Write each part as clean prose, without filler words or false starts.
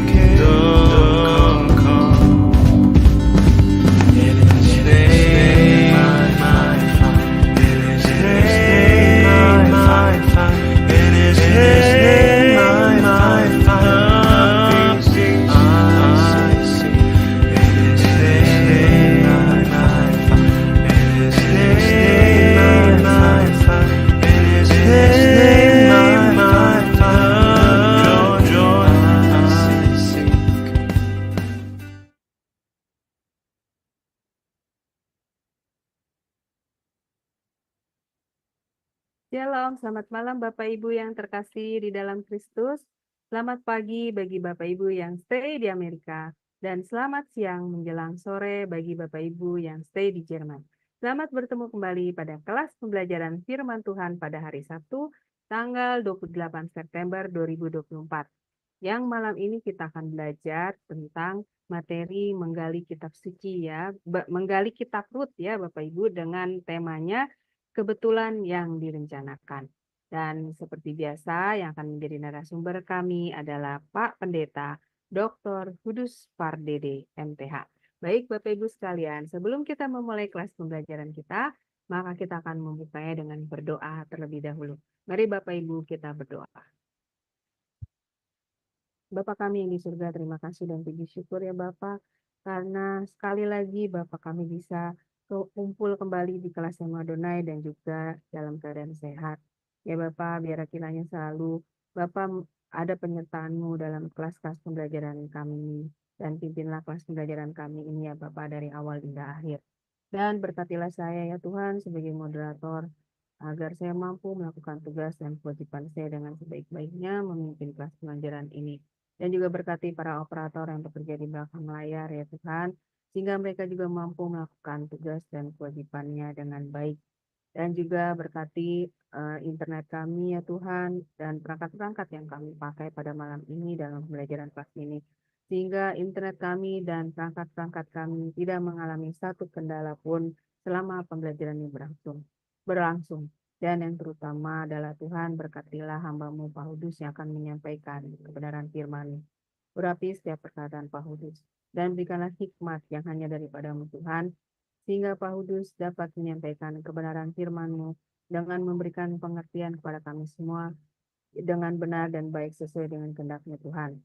kingdom come. In His name I find. In His name I find. In His name I find the peace I seek. In His name I find. In His name I find. In His name I find the joy I seek. Shalom, selamat malam Bapak Ibu yang terkasih di dalam Kristus. Selamat pagi bagi Bapak Ibu yang stay di Amerika. Dan selamat siang menjelang sore bagi Bapak Ibu yang stay di Jerman. Selamat bertemu kembali pada kelas pembelajaran firman Tuhan pada hari Sabtu, tanggal 28 September 2024. Yang malam ini kita akan belajar tentang materi menggali kitab suci ya, menggali kitab Rut ya Bapak Ibu, dengan temanya kebetulan yang direncanakan. Dan seperti biasa yang akan menjadi narasumber kami adalah Pak Pendeta Dr. Kudus Pardede, MTH. Baik Bapak Ibu sekalian, sebelum kita memulai kelas pembelajaran kita, maka kita akan membukanya dengan berdoa terlebih dahulu. Mari Bapak Ibu kita berdoa. Bapak kami yang di surga, terima kasih dan puji syukur ya Bapak, karena sekali lagi Bapak kami bisa kumpul kembali di kelas yang Adonai dan juga dalam keadaan sehat. Ya Bapak, biar kiranya selalu Bapak ada penyertaan-Mu dalam kelas-kelas pembelajaran kami ini. Dan pimpinlah kelas pembelajaran kami ini ya Bapak dari awal hingga akhir. Dan berkatilah saya ya Tuhan sebagai moderator, agar saya mampu melakukan tugas dan kewajiban saya dengan sebaik-baiknya memimpin kelas pembelajaran ini. Dan juga berkati para operator yang bekerja di belakang layar ya Tuhan, sehingga mereka juga mampu melakukan tugas dan kewajibannya dengan baik. Dan juga berkati internet kami ya Tuhan, dan perangkat-perangkat yang kami pakai pada malam ini dalam pembelajaran kelas ini. Sehingga internet kami dan perangkat-perangkat kami tidak mengalami satu kendala pun selama pembelajaran ini berlangsung. Dan yang terutama adalah Tuhan, berkatilah hamba-Mu Pak Hudus yang akan menyampaikan kebenaran firman-Mu. Urapi setiap perkataan Pak Hudus. Dan berikanlah hikmat yang hanya daripada-Mu Tuhan, sehingga Pak Hudus dapat menyampaikan kebenaran firman-Mu dengan memberikan pengertian kepada kami semua dengan benar dan baik sesuai dengan kehendak-Mu Tuhan.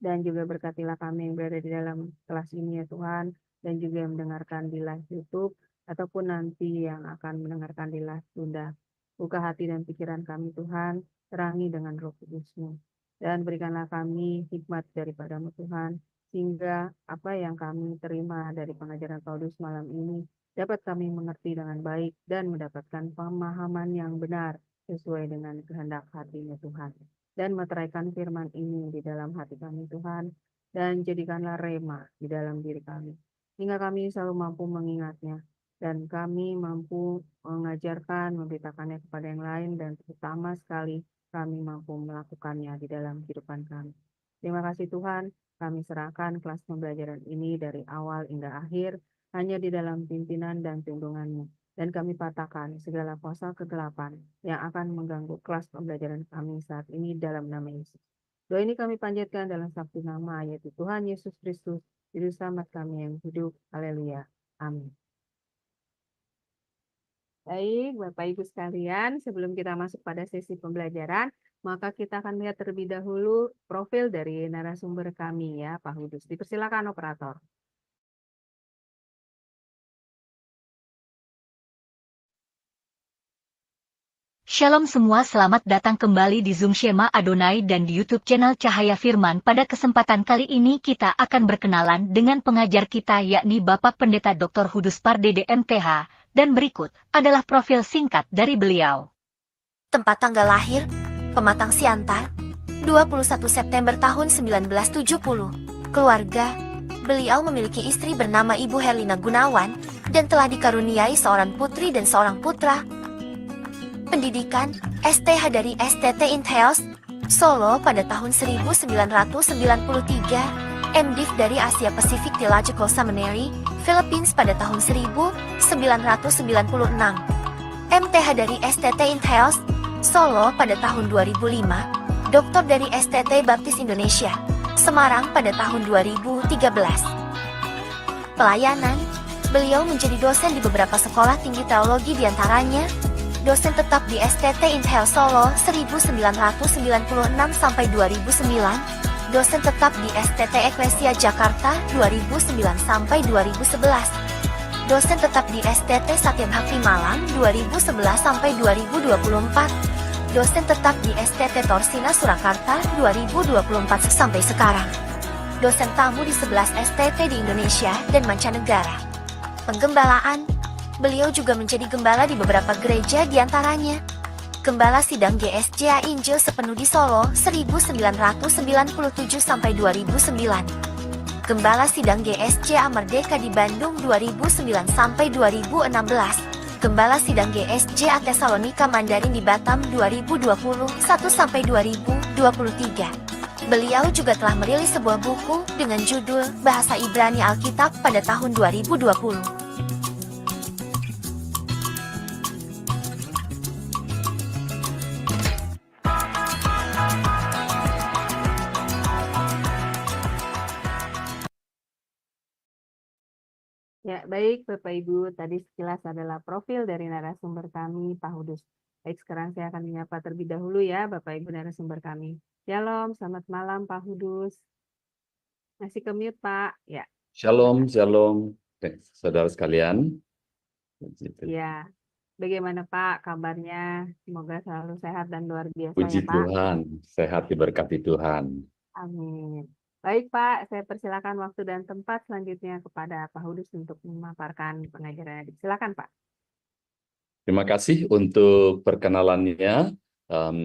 Dan juga berkatilah kami yang berada di dalam kelas ini ya Tuhan, dan juga yang mendengarkan di live YouTube, ataupun nanti yang akan mendengarkan di live Sunda. Buka hati dan pikiran kami Tuhan, terangi dengan Roh Kudus-Mu. Dan berikanlah kami hikmat daripada-Mu Tuhan, sehingga apa yang kami terima dari pengajaran Paulus malam ini dapat kami mengerti dengan baik dan mendapatkan pemahaman yang benar sesuai dengan kehendak hati-Mu Tuhan. Dan meteraikan firman ini di dalam hati kami Tuhan, dan jadikanlah rema di dalam diri kami, hingga kami selalu mampu mengingatnya, dan kami mampu mengajarkan, memberitakannya kepada yang lain, dan terutama sekali kami mampu melakukannya di dalam kehidupan kami. Terima kasih Tuhan. Kami serahkan kelas pembelajaran ini dari awal hingga akhir hanya di dalam pimpinan dan tuntungan-Mu. Dan kami patahkan segala kuasa kegelapan yang akan mengganggu kelas pembelajaran kami saat ini dalam nama Yesus. Doa ini kami panjatkan dalam sabtu nama, yaitu Tuhan Yesus Kristus, Juru Selamat kami yang hidup. Haleluya. Amin. Baik, Bapak Ibu sekalian, sebelum kita masuk pada sesi pembelajaran, maka kita akan lihat terlebih dahulu profil dari narasumber kami ya, Pak Hudus. Dipersilakan operator. Shalom semua, selamat datang kembali di Zoom Shema Adonai dan di YouTube channel Cahaya Firman. Pada kesempatan kali ini kita akan berkenalan dengan pengajar kita, yakni Bapak Pendeta Dr. Kudus Pardede MTH, dan berikut adalah profil singkat dari beliau. Tempat tanggal lahir, Pematang Siantar, 21 September tahun 1970. Keluarga, beliau memiliki istri bernama Ibu Herlina Gunawan, dan telah dikaruniai seorang putri dan seorang putra. Pendidikan, STH dari STT Intheos, Solo pada tahun 1993, MDiv dari Asia Pacific Theological Seminary, Philippines pada tahun 1996. MTH dari STT Intheos, Solo pada tahun 2005, doktor dari STT Baptis Indonesia, Semarang pada tahun 2013. Pelayanan, beliau menjadi dosen di beberapa sekolah tinggi teologi diantaranya, dosen tetap di STT Intel Solo 1996 sampai 2009, dosen tetap di STT Eklesia Jakarta 2009 sampai 2011, dosen tetap di STT Satya Bhakti Malang 2011 sampai 2024, dosen tetap di STT Torsina Surakarta 2024 sampai sekarang. Dosen tamu di 11 STT di Indonesia dan mancanegara. Penggembalaan, beliau juga menjadi gembala di beberapa gereja diantaranya Gembala Sidang GSJA Injil Sepenuh di Solo 1997 sampai 2009. Gembala Sidang GSJA Merdeka di Bandung 2009 sampai 2016. Gembala Sidang GSJA Tesalonika Mandarin di Batam 2021 sampai 2023. Beliau juga telah merilis sebuah buku dengan judul Bahasa Ibrani Alkitab pada tahun 2020. Ya, baik Bapak Ibu, tadi sekilas adalah profil dari narasumber kami, Pak Hudus. Baik, sekarang saya akan menyapa terlebih dahulu ya Bapak Ibu narasumber kami. Shalom, selamat malam Pak Hudus. Masih ke mute Pak, ya. Shalom, shalom, saudara sekalian. Ya, bagaimana Pak kabarnya? Semoga selalu sehat dan luar biasa Puji ya Pak. Tuhan, sehat diberkati Tuhan. Amin. Baik Pak, saya persilakan waktu dan tempat selanjutnya kepada Pak Hudus untuk memaparkan pengajarannya. Silakan Pak. Terima kasih untuk perkenalannya.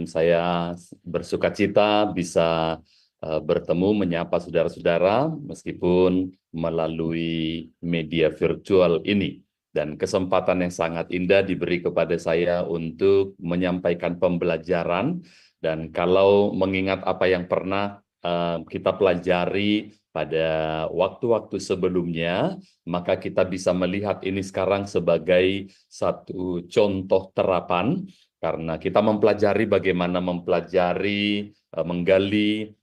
Saya bersuka cita bisa bertemu menyapa saudara-saudara meskipun melalui media virtual ini. Dan kesempatan yang sangat indah diberi kepada saya untuk menyampaikan pembelajaran. Dan kalau mengingat apa yang pernah kita pelajari pada waktu-waktu sebelumnya, maka kita bisa melihat ini sekarang sebagai satu contoh terapan, karena kita mempelajari bagaimana menggali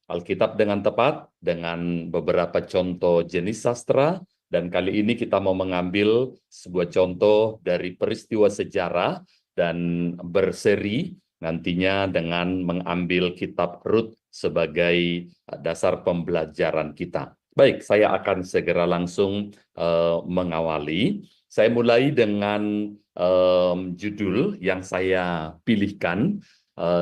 Alkitab dengan tepat, dengan beberapa contoh jenis sastra, dan kali ini kita mau mengambil sebuah contoh dari peristiwa sejarah dan berseri nantinya dengan mengambil kitab Rut sebagai dasar pembelajaran kita. Baik, saya akan segera langsung mengawali. Saya mulai dengan judul yang saya pilihkan,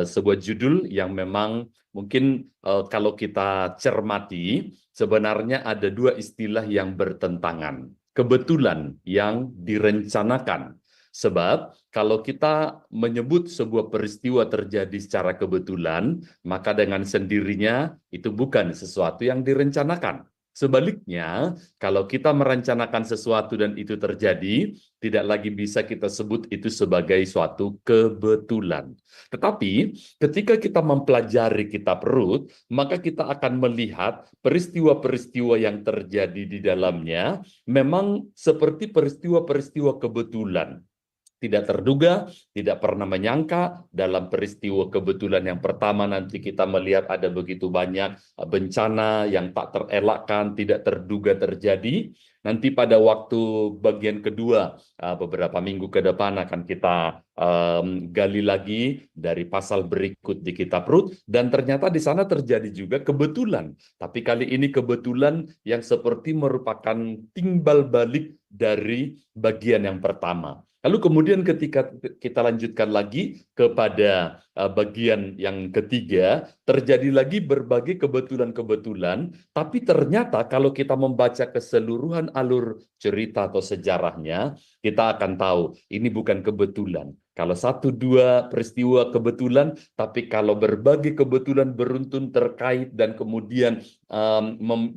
sebuah judul yang memang mungkin kalau kita cermati, sebenarnya ada dua istilah yang bertentangan. Kebetulan yang direncanakan. Sebab kalau kita menyebut sebuah peristiwa terjadi secara kebetulan, maka dengan sendirinya itu bukan sesuatu yang direncanakan. Sebaliknya, kalau kita merencanakan sesuatu dan itu terjadi, tidak lagi bisa kita sebut itu sebagai suatu kebetulan. Tetapi ketika kita mempelajari kitab Rut, maka kita akan melihat peristiwa-peristiwa yang terjadi di dalamnya memang seperti peristiwa-peristiwa kebetulan. Tidak terduga, tidak pernah menyangka. Dalam peristiwa kebetulan yang pertama nanti kita melihat ada begitu banyak bencana yang tak terelakkan, tidak terduga terjadi. Nanti pada waktu bagian kedua, beberapa minggu ke depan akan kita gali lagi dari pasal berikut di kitab Rut. Dan ternyata di sana terjadi juga kebetulan. Tapi kali ini kebetulan yang seperti merupakan timbal balik dari bagian yang pertama. Lalu kemudian ketika kita lanjutkan lagi kepada bagian yang ketiga, terjadi lagi berbagai kebetulan-kebetulan, tapi ternyata kalau kita membaca keseluruhan alur cerita atau sejarahnya, kita akan tahu ini bukan kebetulan. Kalau satu dua peristiwa kebetulan, tapi kalau berbagai kebetulan beruntun terkait dan kemudian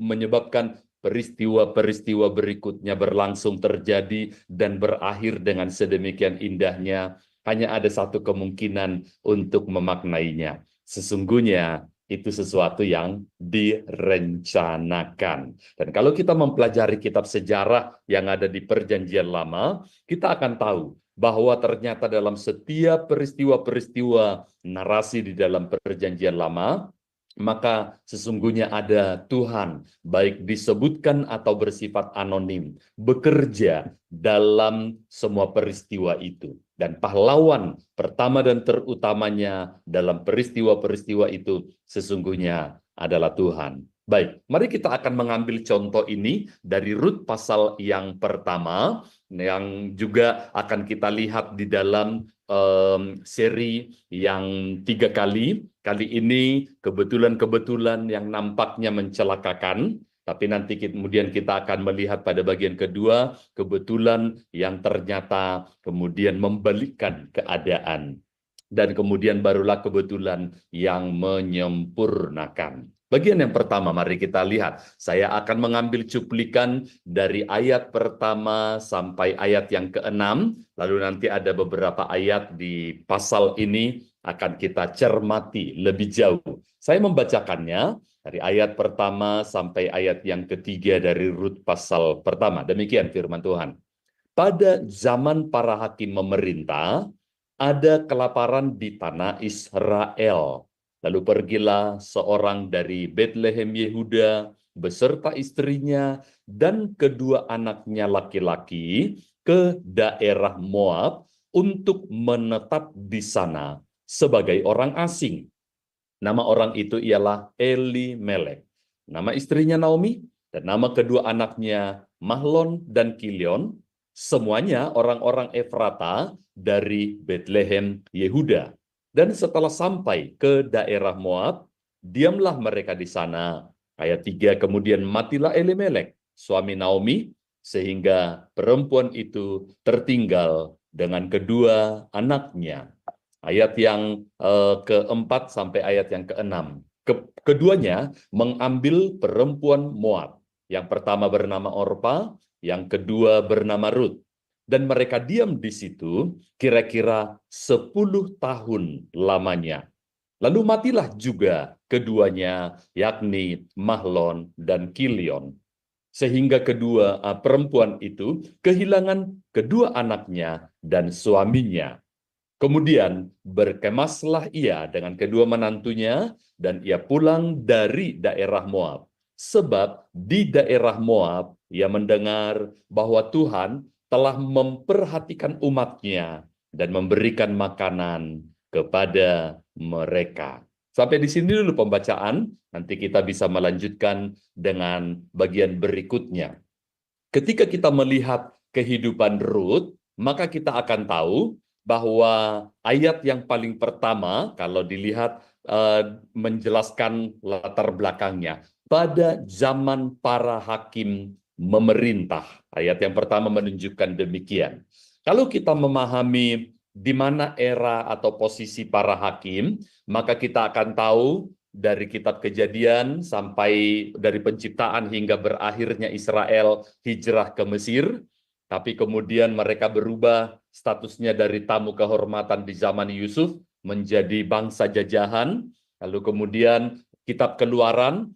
menyebabkan peristiwa-peristiwa berikutnya berlangsung terjadi dan berakhir dengan sedemikian indahnya, hanya ada satu kemungkinan untuk memaknainya. Sesungguhnya itu sesuatu yang direncanakan. Dan kalau kita mempelajari kitab sejarah yang ada di Perjanjian Lama, kita akan tahu bahwa ternyata dalam setiap peristiwa-peristiwa narasi di dalam Perjanjian Lama, maka sesungguhnya ada Tuhan, baik disebutkan atau bersifat anonim, bekerja dalam semua peristiwa itu. Dan pahlawan pertama dan terutamanya dalam peristiwa-peristiwa itu sesungguhnya adalah Tuhan. Baik, mari kita akan mengambil contoh ini dari Rut pasal yang pertama, yang juga akan kita lihat di dalam seri yang 3 kali. Kali ini kebetulan yang nampaknya mencelakakan, tapi nanti kemudian kita akan melihat pada bagian kedua, kebetulan yang ternyata kemudian membalikkan keadaan. Dan kemudian barulah kebetulan yang menyempurnakan. Bagian yang pertama, mari kita lihat. Saya akan mengambil cuplikan dari ayat pertama sampai ayat yang ke-6, lalu nanti ada beberapa ayat di pasal ini akan kita cermati lebih jauh. Saya membacakannya dari ayat pertama sampai ayat yang ketiga dari Rut pasal pertama. Demikian firman Tuhan. Pada zaman para hakim memerintah, ada kelaparan di tanah Israel. Lalu pergilah seorang dari Betlehem Yehuda beserta istrinya dan kedua anaknya laki-laki ke daerah Moab untuk menetap di sana sebagai orang asing. Nama orang itu ialah Elimelek. Nama istrinya Naomi dan nama kedua anaknya Mahlon dan Kilion. Semuanya orang-orang Efrata dari Betlehem Yehuda. Dan setelah sampai ke daerah Moab, diamlah mereka di sana. Ayat 3, kemudian matilah Elimelek, suami Naomi, sehingga perempuan itu tertinggal dengan kedua anaknya. Ayat yang keempat sampai ayat yang keenam. Keduanya mengambil perempuan Moab. Yang pertama bernama Orpa, yang kedua bernama Rut. Dan mereka diam di situ kira-kira 10 tahun lamanya. Lalu matilah juga keduanya, yakni Mahlon dan Kilion. Sehingga kedua perempuan itu kehilangan kedua anaknya dan suaminya. Kemudian berkemaslah ia dengan kedua menantunya dan ia pulang dari daerah Moab. Sebab di daerah Moab ia mendengar bahwa Tuhan telah memperhatikan umatnya dan memberikan makanan kepada mereka. Sampai di sini dulu pembacaan, nanti kita bisa melanjutkan dengan bagian berikutnya. Ketika kita melihat kehidupan Rut, maka kita akan tahu bahwa ayat yang paling pertama, kalau dilihat menjelaskan latar belakangnya, pada zaman para hakim memerintah. Ayat yang pertama menunjukkan demikian. Kalau kita memahami di mana era atau posisi para hakim, maka kita akan tahu dari kitab Kejadian sampai dari penciptaan hingga berakhirnya Israel hijrah ke Mesir, tapi kemudian mereka berubah statusnya dari tamu kehormatan di zaman Yusuf menjadi bangsa jajahan. Lalu kemudian kitab Keluaran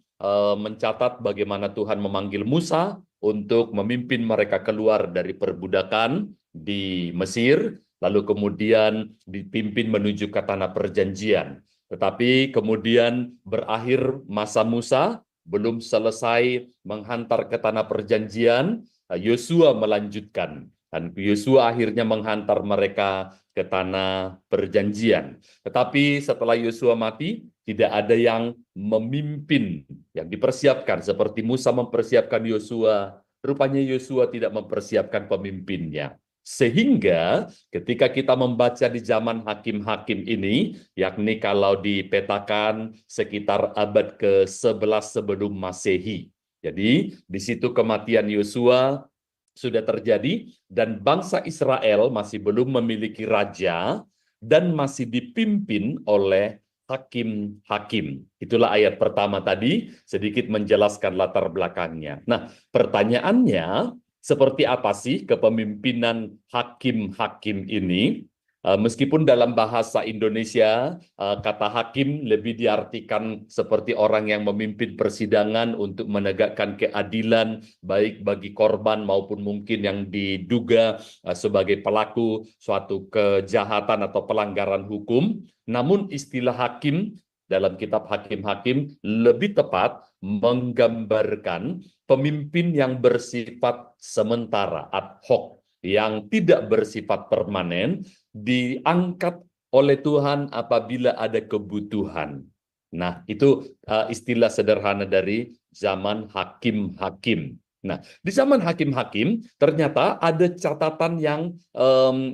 mencatat bagaimana Tuhan memanggil Musa untuk memimpin mereka keluar dari perbudakan di Mesir, lalu kemudian dipimpin menuju ke tanah perjanjian. Tetapi kemudian berakhir masa Musa, belum selesai menghantar ke tanah perjanjian, Yosua melanjutkan. Dan Yosua akhirnya menghantar mereka ke tanah perjanjian. Tetapi setelah Yosua mati, tidak ada yang memimpin, yang dipersiapkan seperti Musa mempersiapkan Yosua. Rupanya Yosua tidak mempersiapkan pemimpinnya. Sehingga ketika kita membaca di zaman hakim-hakim ini, yakni kalau dipetakan sekitar abad ke-11 sebelum Masehi. Jadi di situ kematian Yosua sudah terjadi dan bangsa Israel masih belum memiliki raja dan masih dipimpin oleh hakim-hakim. Itulah ayat pertama tadi, sedikit menjelaskan latar belakangnya. Nah, pertanyaannya, seperti apa sih kepemimpinan hakim-hakim ini? Meskipun dalam bahasa Indonesia kata hakim lebih diartikan seperti orang yang memimpin persidangan untuk menegakkan keadilan baik bagi korban maupun mungkin yang diduga sebagai pelaku suatu kejahatan atau pelanggaran hukum. Namun istilah hakim dalam kitab Hakim-Hakim lebih tepat menggambarkan pemimpin yang bersifat sementara, ad hoc, yang tidak bersifat permanen, diangkat oleh Tuhan apabila ada kebutuhan. Nah, itu istilah sederhana dari zaman hakim-hakim. Nah, di zaman hakim-hakim ternyata ada catatan yang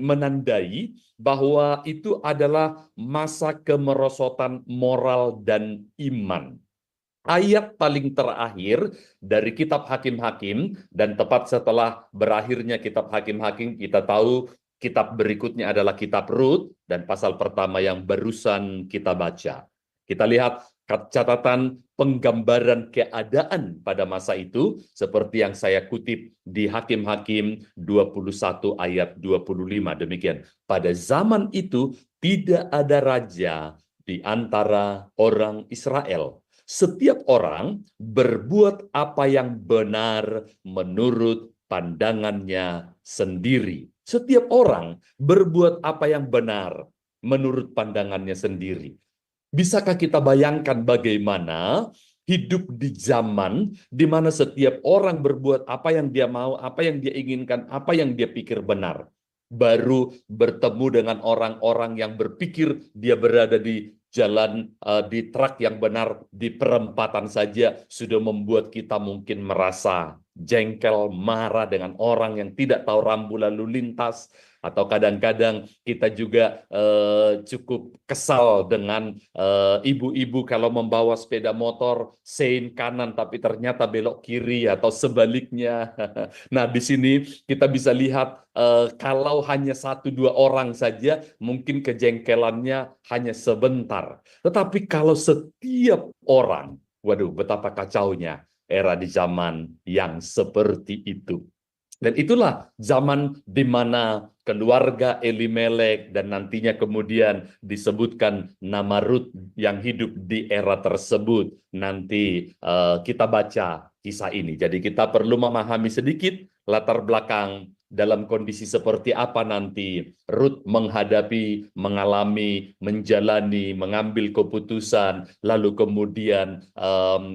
menandai bahwa itu adalah masa kemerosotan moral dan iman. Ayat paling terakhir dari kitab Hakim-Hakim, dan tepat setelah berakhirnya kitab Hakim-Hakim, kita tahu kitab berikutnya adalah kitab Rut, dan pasal pertama yang barusan kita baca. Kita lihat catatan penggambaran keadaan pada masa itu, seperti yang saya kutip di Hakim-Hakim 21 ayat 25. Demikian, pada zaman itu tidak ada raja di antara orang Israel. Setiap orang berbuat apa yang benar menurut pandangannya sendiri. Setiap orang berbuat apa yang benar menurut pandangannya sendiri. Bisakah kita bayangkan bagaimana hidup di zaman di mana setiap orang berbuat apa yang dia mau, apa yang dia inginkan, apa yang dia pikir benar. Baru bertemu dengan orang-orang yang berpikir dia berada di jalan, di truk yang benar, di perempatan saja sudah membuat kita mungkin merasa jengkel, marah dengan orang yang tidak tahu rambu lalu lintas, atau kadang-kadang kita juga cukup kesal dengan ibu-ibu kalau membawa sepeda motor sein kanan tapi ternyata belok kiri atau sebaliknya. Nah, di sini kita bisa lihat kalau hanya 1-2 orang saja mungkin kejengkelannya hanya sebentar. Tetapi kalau setiap orang, waduh, betapa kacaunya era di zaman yang seperti itu. Dan itulah zaman di mana keluarga Elimelek dan nantinya kemudian disebutkan nama Rut yang hidup di era tersebut. Nanti kita baca kisah ini. Jadi kita perlu memahami sedikit latar belakang dalam kondisi seperti apa nanti Rut menghadapi, mengalami, menjalani, mengambil keputusan, lalu kemudian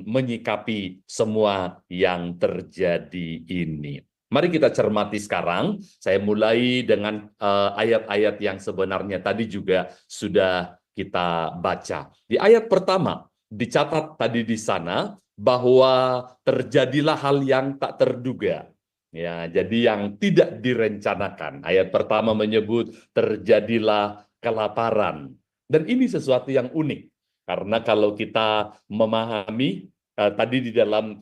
menyikapi semua yang terjadi ini. Mari kita cermati sekarang. Saya mulai dengan ayat-ayat yang sebenarnya tadi juga sudah kita baca. Di ayat pertama, dicatat tadi di sana bahwa terjadilah hal yang tak terduga. Ya, jadi yang tidak direncanakan. Ayat pertama menyebut terjadilah kelaparan. Dan ini sesuatu yang unik. Karena kalau kita memahami tadi di dalam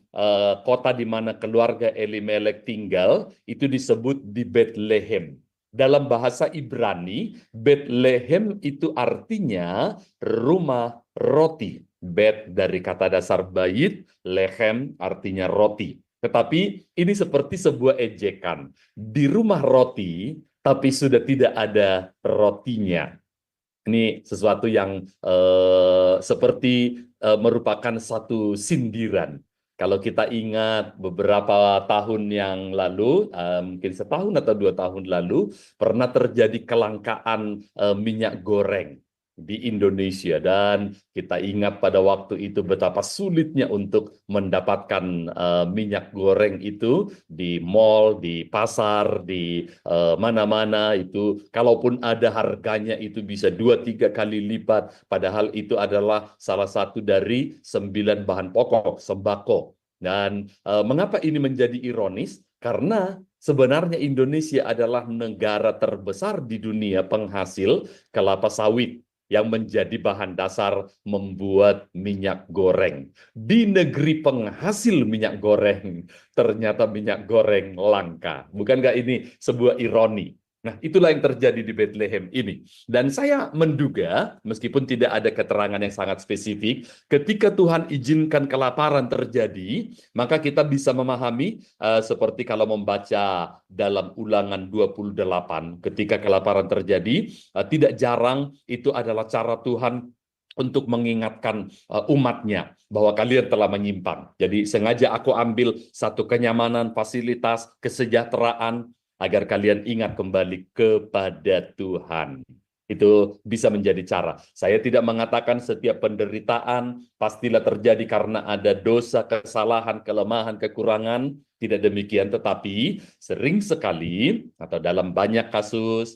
kota di mana keluarga Elimelek tinggal, itu disebut di Bethlehem. Dalam bahasa Ibrani, Bethlehem itu artinya rumah roti. Bet dari kata dasar bait, lehem artinya roti. Tetapi ini seperti sebuah ejekan. Di rumah roti, tapi sudah tidak ada rotinya. Ini sesuatu yang seperti merupakan satu sindiran. Kalau kita ingat beberapa tahun yang lalu, mungkin 1 tahun atau 2 tahun lalu, pernah terjadi kelangkaan minyak goreng di Indonesia, dan kita ingat pada waktu itu betapa sulitnya untuk mendapatkan minyak goreng itu di mall, di pasar, di mana-mana itu. Kalaupun ada, harganya itu bisa 2-3 kali lipat, padahal itu adalah salah satu dari 9 bahan pokok sembako. Dan mengapa ini menjadi ironis? Karena sebenarnya Indonesia adalah negara terbesar di dunia penghasil kelapa sawit yang menjadi bahan dasar membuat minyak goreng. Di negeri penghasil minyak goreng, ternyata minyak goreng langka. Bukankah ini sebuah ironi? Nah, itulah yang terjadi di Bethlehem ini. Dan saya menduga, meskipun tidak ada keterangan yang sangat spesifik, ketika Tuhan izinkan kelaparan terjadi, maka kita bisa memahami seperti kalau membaca dalam Ulangan 28, ketika kelaparan terjadi, tidak jarang itu adalah cara Tuhan untuk mengingatkan umatnya bahwa kalian telah menyimpang. Jadi sengaja aku ambil satu kenyamanan, fasilitas, kesejahteraan, agar kalian ingat kembali kepada Tuhan. Itu bisa menjadi cara. Saya tidak mengatakan setiap penderitaan pastilah terjadi karena ada dosa, kesalahan, kelemahan, kekurangan. Tidak demikian, tetapi sering sekali atau dalam banyak kasus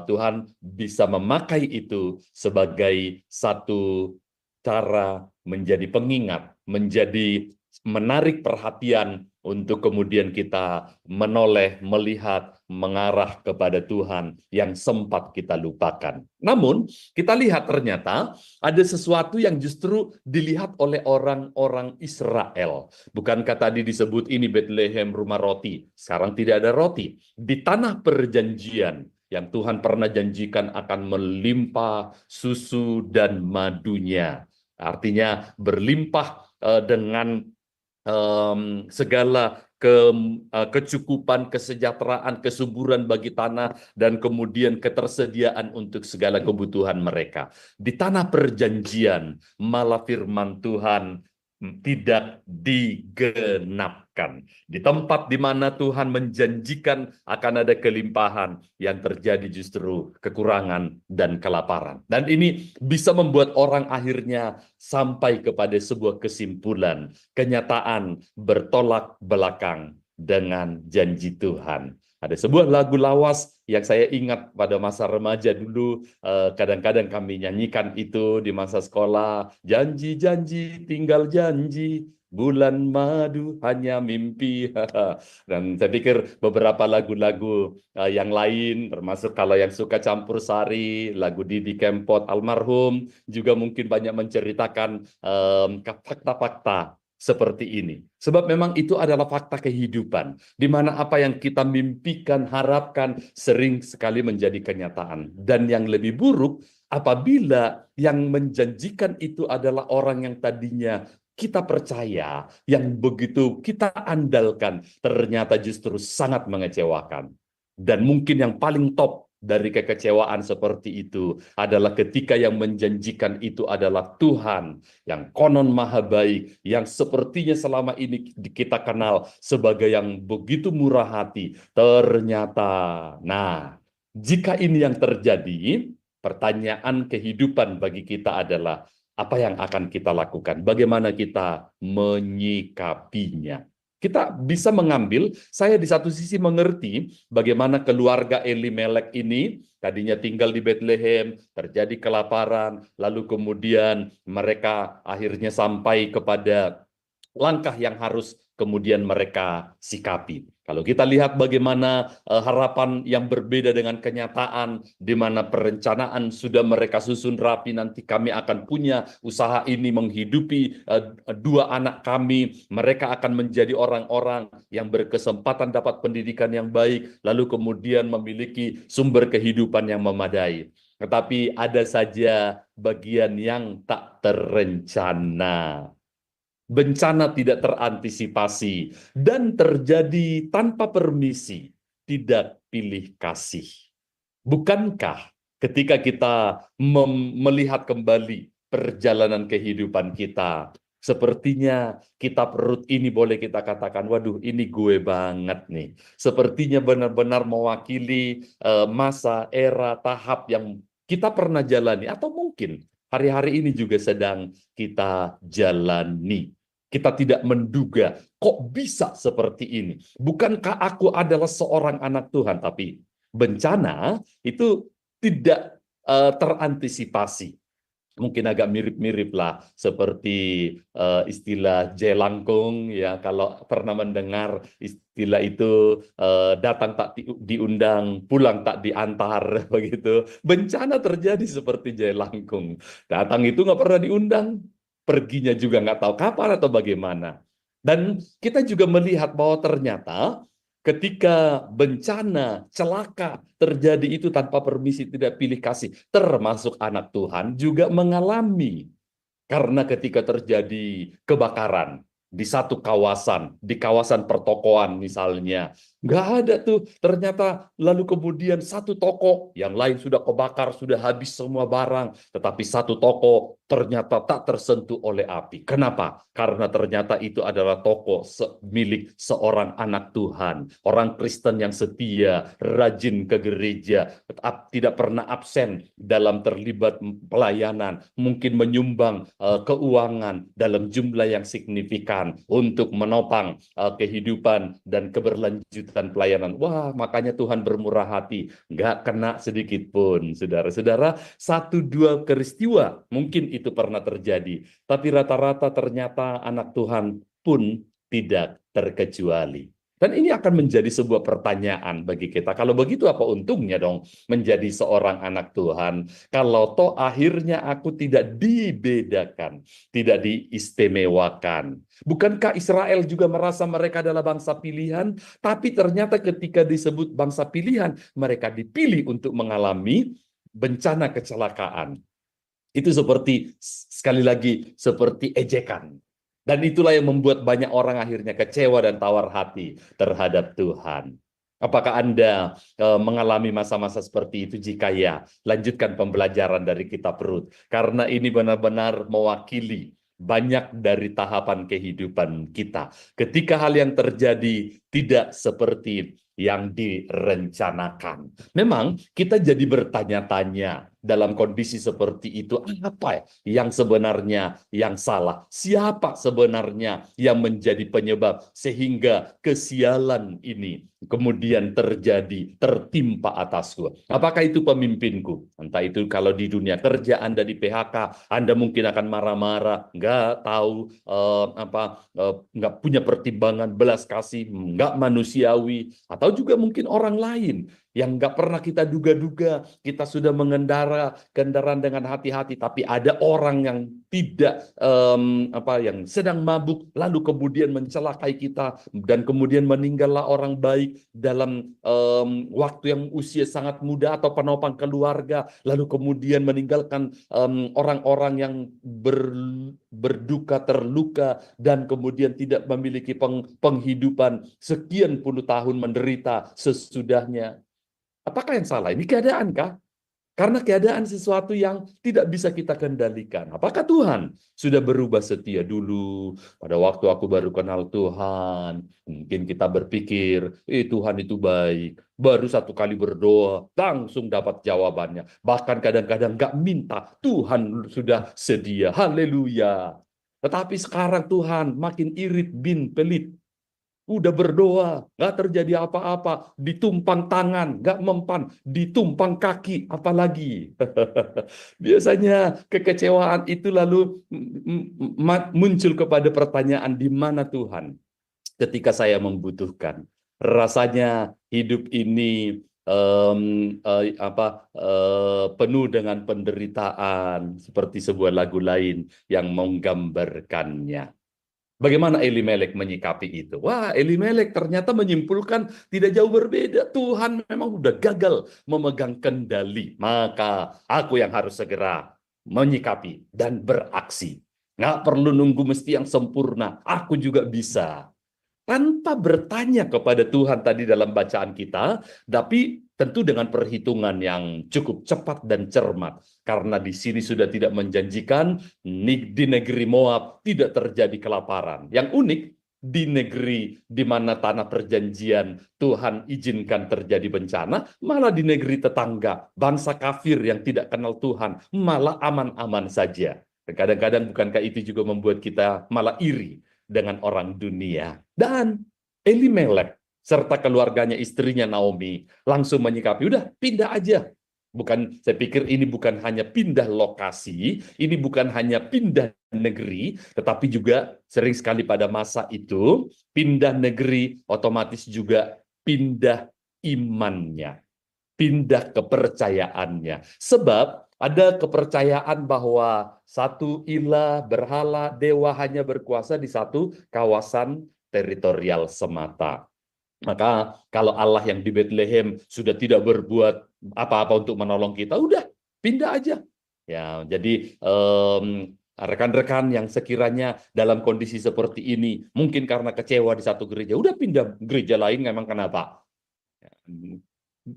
Tuhan bisa memakai itu sebagai satu cara menjadi pengingat, menjadi menarik perhatian untuk kemudian kita menoleh, melihat, mengarah kepada Tuhan yang sempat kita lupakan. Namun, kita lihat ternyata ada sesuatu yang justru dilihat oleh orang-orang Israel. Bukankah tadi disebut ini Bethlehem rumah roti? Sekarang tidak ada roti. Di tanah perjanjian yang Tuhan pernah janjikan akan melimpah susu dan madunya. Artinya berlimpah dengan segala kecukupan, kesejahteraan, kesuburan bagi tanah, dan kemudian ketersediaan untuk segala kebutuhan mereka. Di tanah perjanjian, malah firman Tuhan tidak digenapkan. Di tempat di mana Tuhan menjanjikan akan ada kelimpahan, yang terjadi justru kekurangan dan kelaparan. Dan ini bisa membuat orang akhirnya sampai kepada sebuah kesimpulan, kenyataan bertolak belakang dengan janji Tuhan. Ada sebuah lagu lawas yang saya ingat pada masa remaja dulu, kadang-kadang kami nyanyikan itu di masa sekolah. Janji-janji tinggal janji, bulan madu hanya mimpi. Dan saya pikir beberapa lagu-lagu yang lain, termasuk kalau yang suka campur sari, lagu Didi Kempot almarhum, juga mungkin banyak menceritakan fakta-fakta seperti ini. Sebab memang itu adalah fakta kehidupan, di mana apa yang kita mimpikan, harapkan, sering sekali menjadi kenyataan. Dan yang lebih buruk, apabila yang menjanjikan itu adalah orang yang tadinya kita percaya, yang begitu kita andalkan, ternyata justru sangat mengecewakan. Dan mungkin yang paling top dari kekecewaan seperti itu adalah ketika yang menjanjikan itu adalah Tuhan yang konon maha baik, yang sepertinya selama ini kita kenal sebagai yang begitu murah hati. Ternyata, nah, jika ini yang terjadi, pertanyaan kehidupan bagi kita adalah apa yang akan kita lakukan? Bagaimana kita menyikapinya? Kita bisa mengambil, saya di satu sisi mengerti bagaimana keluarga Elimelek ini tadinya tinggal di Bethlehem, terjadi kelaparan, lalu kemudian mereka akhirnya sampai kepada langkah yang harus kemudian mereka sikapi. Kalau kita lihat bagaimana harapan yang berbeda dengan kenyataan, di mana perencanaan sudah mereka susun rapi, nanti kami akan punya usaha ini menghidupi dua anak kami, mereka akan menjadi orang-orang yang berkesempatan dapat pendidikan yang baik, lalu kemudian memiliki sumber kehidupan yang memadai. Tetapi ada saja bagian yang tak terencana. Bencana tidak terantisipasi dan terjadi tanpa permisi, tidak pilih kasih. Bukankah ketika kita melihat kembali perjalanan kehidupan kita, sepertinya kita perut ini boleh kita katakan, waduh ini gue banget nih. Sepertinya benar-benar mewakili masa, era, tahap yang kita pernah jalani, atau mungkin hari-hari ini juga sedang kita jalani. Kita tidak menduga, kok bisa seperti ini? Bukankah aku adalah seorang anak Tuhan? Tapi bencana itu tidak terantisipasi. Mungkin agak mirip-mirip lah seperti istilah jelangkung, ya, kalau pernah mendengar istilah itu, datang tak diundang, pulang tak diantar, begitu. Bencana terjadi seperti jelangkung, datang itu nggak pernah diundang, perginya juga nggak tahu kapan atau bagaimana. Dan kita juga melihat bahwa ternyata ketika bencana, celaka terjadi itu tanpa permisi, tidak pilih kasih, termasuk anak Tuhan juga mengalami. Karena ketika terjadi kebakaran di satu kawasan, di kawasan pertokoan misalnya, nggak ada tuh ternyata, lalu kemudian satu toko, yang lain sudah kebakar, sudah habis semua barang, tetapi satu toko ternyata tak tersentuh oleh api. Kenapa? Karena ternyata itu adalah toko milik seorang anak Tuhan, orang Kristen yang setia, rajin ke gereja, tidak pernah absen dalam terlibat pelayanan, mungkin menyumbang keuangan dalam jumlah yang signifikan untuk menopang kehidupan dan keberlanjutan pelayanan. Wah, makanya Tuhan bermurah hati, nggak kena sedikit pun, saudara-saudara. 1-2 peristiwa mungkin itu pernah terjadi, tapi rata-rata ternyata anak Tuhan pun tidak terkecuali. Dan ini akan menjadi sebuah pertanyaan bagi kita. Kalau begitu apa untungnya dong menjadi seorang anak Tuhan? Kalau toh akhirnya aku tidak dibedakan, tidak diistimewakan. Bukankah Israel juga merasa mereka adalah bangsa pilihan? Tapi ternyata ketika disebut bangsa pilihan, mereka dipilih untuk mengalami bencana kecelakaan. Itu seperti, sekali lagi, seperti ejekan. Dan itulah yang membuat banyak orang akhirnya kecewa dan tawar hati terhadap Tuhan. Apakah Anda mengalami masa-masa seperti itu? Jika ya, lanjutkan pembelajaran dari kitab Rut. Karena ini benar-benar mewakili banyak dari tahapan kehidupan kita. Ketika hal yang terjadi tidak seperti yang direncanakan. Memang kita jadi bertanya-tanya dalam kondisi seperti itu, apa yang sebenarnya yang salah? Siapa sebenarnya yang menjadi penyebab sehingga kesialan ini kemudian terjadi, tertimpa atasku? Apakah itu pemimpinku? Entah itu kalau di dunia kerja Anda di PHK, Anda mungkin akan marah-marah, nggak tahu nggak punya pertimbangan belas kasih, nggak manusiawi, atau juga mungkin orang lain yang nggak pernah kita duga-duga. Kita sudah mengendara kendaraan dengan hati-hati, tapi ada orang yang tidak yang sedang mabuk, lalu kemudian mencelakai kita, dan kemudian meninggallah orang baik dalam waktu yang usia sangat muda atau penopang keluarga, lalu kemudian meninggalkan orang-orang yang berduka, terluka, dan kemudian tidak memiliki penghidupan sekian puluh tahun menderita sesudahnya. Apakah yang salah? Ini keadaan kah? Karena keadaan sesuatu yang tidak bisa kita kendalikan. Apakah Tuhan sudah berubah setia dulu? Pada waktu aku baru kenal Tuhan, mungkin kita berpikir, Tuhan itu baik. Baru 1 kali berdoa, langsung dapat jawabannya. Bahkan kadang-kadang nggak minta, Tuhan sudah sedia. Haleluya. Tetapi sekarang Tuhan makin irit bin pelit. Udah berdoa, nggak terjadi apa-apa, ditumpang tangan, nggak mempan, ditumpang kaki, apalagi. Biasanya kekecewaan itu lalu muncul kepada pertanyaan, di mana Tuhan ketika saya membutuhkan? Rasanya hidup ini penuh dengan penderitaan, seperti sebuah lagu lain yang menggambarkannya. Bagaimana Elimelek menyikapi itu? Wah, Elimelek ternyata menyimpulkan tidak jauh berbeda. Tuhan memang sudah gagal memegang kendali. Maka aku yang harus segera menyikapi dan beraksi. Nggak perlu nunggu mesti yang sempurna. Aku juga bisa. Tanpa bertanya kepada Tuhan tadi dalam bacaan kita, tapi tentu dengan perhitungan yang cukup cepat dan cermat. Karena di sini sudah tidak menjanjikan, di negeri Moab tidak terjadi kelaparan. Yang unik, di negeri di mana tanah perjanjian Tuhan izinkan terjadi bencana, malah di negeri tetangga, bangsa kafir yang tidak kenal Tuhan, malah aman-aman saja. Kadang-kadang bukankah itu juga membuat kita malah iri dengan orang dunia? Dan Elimelek serta keluarganya, istrinya Naomi, langsung menyikapi, udah pindah aja. Saya pikir ini bukan hanya pindah lokasi, ini bukan hanya pindah negeri, tetapi juga sering sekali pada masa itu, pindah negeri otomatis juga pindah imannya, pindah kepercayaannya. Sebab ada kepercayaan bahwa satu ilah, berhala, dewa hanya berkuasa di satu kawasan teritorial semata. Maka kalau Allah yang di Bethlehem sudah tidak berbuat apa-apa untuk menolong kita, udah pindah aja. Ya, jadi rekan-rekan yang sekiranya dalam kondisi seperti ini, mungkin karena kecewa di satu gereja, udah pindah gereja lain, memang kenapa?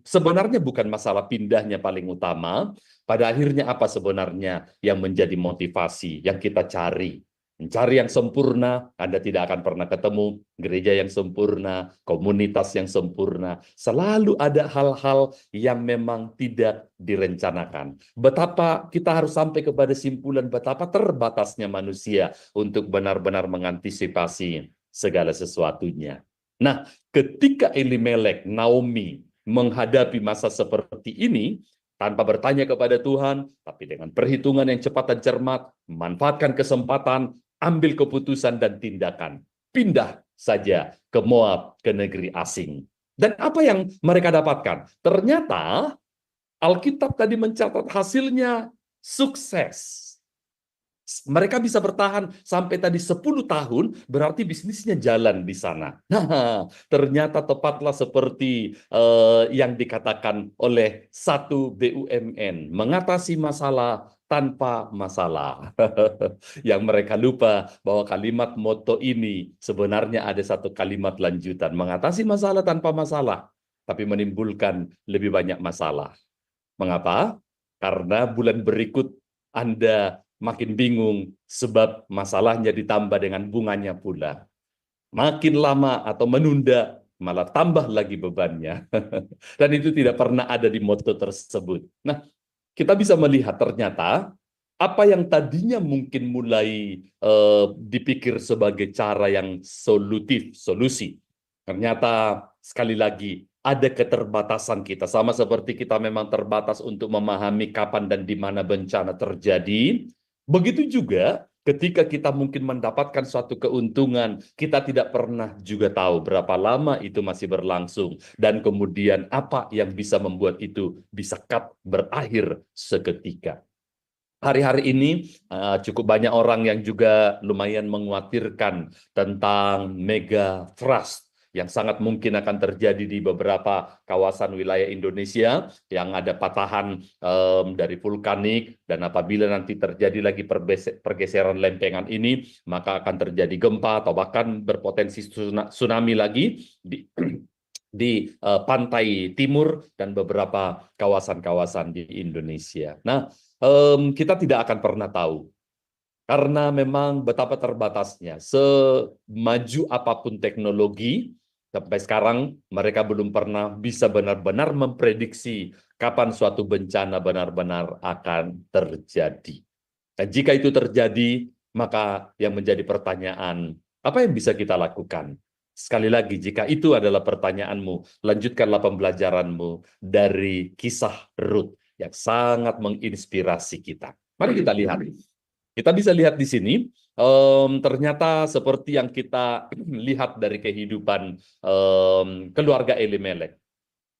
Sebenarnya bukan masalah pindahnya paling utama, pada akhirnya apa sebenarnya yang menjadi motivasi yang kita cari? Mencari yang sempurna, Anda tidak akan pernah ketemu gereja yang sempurna, komunitas yang sempurna. Selalu ada hal-hal yang memang tidak direncanakan. Betapa kita harus sampai kepada simpulan betapa terbatasnya manusia untuk benar-benar mengantisipasi segala sesuatunya. Nah, ketika Elimelek, Naomi, menghadapi masa seperti ini, tanpa bertanya kepada Tuhan, tapi dengan perhitungan yang cepat dan cermat, memanfaatkan kesempatan, ambil keputusan dan tindakan. Pindah saja ke Moab, ke negeri asing. Dan apa yang mereka dapatkan? Ternyata Alkitab tadi mencatat hasilnya sukses. Mereka bisa bertahan sampai tadi 10 tahun, berarti bisnisnya jalan di sana. Nah, ternyata tepatlah seperti yang dikatakan oleh satu BUMN, mengatasi masalah tanpa masalah. Yang mereka lupa bahwa kalimat moto ini sebenarnya ada satu kalimat lanjutan, mengatasi masalah tanpa masalah, tapi menimbulkan lebih banyak masalah. Mengapa? Karena bulan berikut Anda makin bingung sebab masalahnya ditambah dengan bunganya pula. Makin lama atau menunda, malah tambah lagi bebannya. Dan itu tidak pernah ada di moto tersebut. Nah, kita bisa melihat ternyata apa yang tadinya mungkin mulai dipikir sebagai cara yang solusi. Ternyata sekali lagi ada keterbatasan kita. Sama seperti kita memang terbatas untuk memahami kapan dan di mana bencana terjadi. Begitu juga ketika kita mungkin mendapatkan suatu keuntungan, kita tidak pernah juga tahu berapa lama itu masih berlangsung. Dan kemudian apa yang bisa membuat itu bisa berakhir seketika. Hari-hari ini cukup banyak orang yang juga lumayan mengkhawatirkan tentang mega trust yang sangat mungkin akan terjadi di beberapa kawasan wilayah Indonesia yang ada patahan dari vulkanik, dan apabila nanti terjadi lagi pergeseran lempengan ini, maka akan terjadi gempa atau bahkan berpotensi tsunami lagi di pantai timur dan beberapa kawasan-kawasan di Indonesia. Nah, kita tidak akan pernah tahu karena memang betapa terbatasnya. Semaju apapun teknologi, sampai sekarang mereka belum pernah bisa benar-benar memprediksi kapan suatu bencana benar-benar akan terjadi. Dan jika itu terjadi, maka yang menjadi pertanyaan, apa yang bisa kita lakukan? Sekali lagi, jika itu adalah pertanyaanmu, lanjutkanlah pembelajaranmu dari kisah Rut yang sangat menginspirasi kita. Mari kita lihat. Kita bisa lihat di sini, ternyata seperti yang kita lihat dari kehidupan keluarga Elimelek.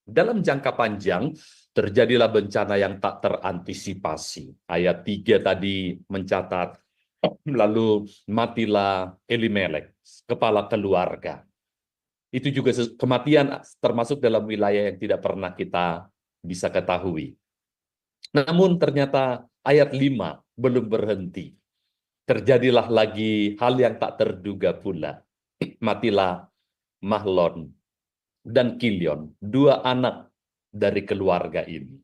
Dalam jangka panjang, terjadilah bencana yang tak terantisipasi. Ayat 3 tadi mencatat, lalu matilah Elimelek, kepala keluarga. Itu juga kematian termasuk dalam wilayah yang tidak pernah kita bisa ketahui. Namun ternyata ayat 5 belum berhenti. Terjadilah lagi hal yang tak terduga pula. Matilah Mahlon dan Kilion, 2 anak dari keluarga ini.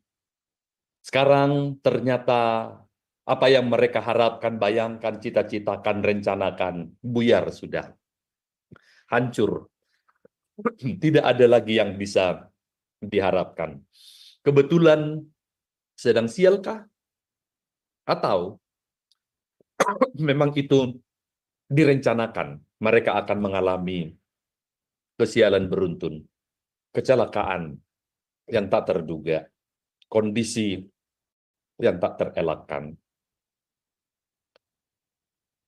Sekarang ternyata apa yang mereka harapkan, bayangkan, cita-citakan, rencanakan, buyar sudah. Hancur. Tidak ada lagi yang bisa diharapkan. Kebetulan sedang sialkah? Atau memang itu direncanakan, mereka akan mengalami kesialan beruntun, kecelakaan yang tak terduga, kondisi yang tak terelakkan.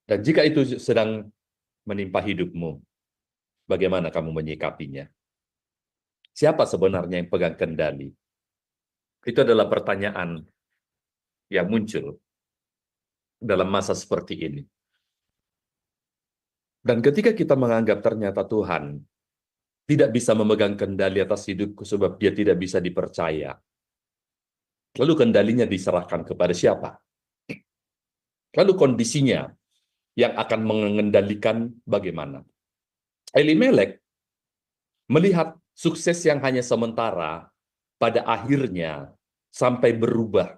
Dan jika itu sedang menimpa hidupmu, bagaimana kamu menyikapinya? Siapa sebenarnya yang pegang kendali? Itu adalah pertanyaan yang muncul dalam masa seperti ini. Dan ketika kita menganggap ternyata Tuhan tidak bisa memegang kendali atas hidupku sebab dia tidak bisa dipercaya. Lalu kendalinya diserahkan kepada siapa? Lalu kondisinya yang akan mengendalikan bagaimana? Elimelek melihat sukses yang hanya sementara pada akhirnya sampai berubah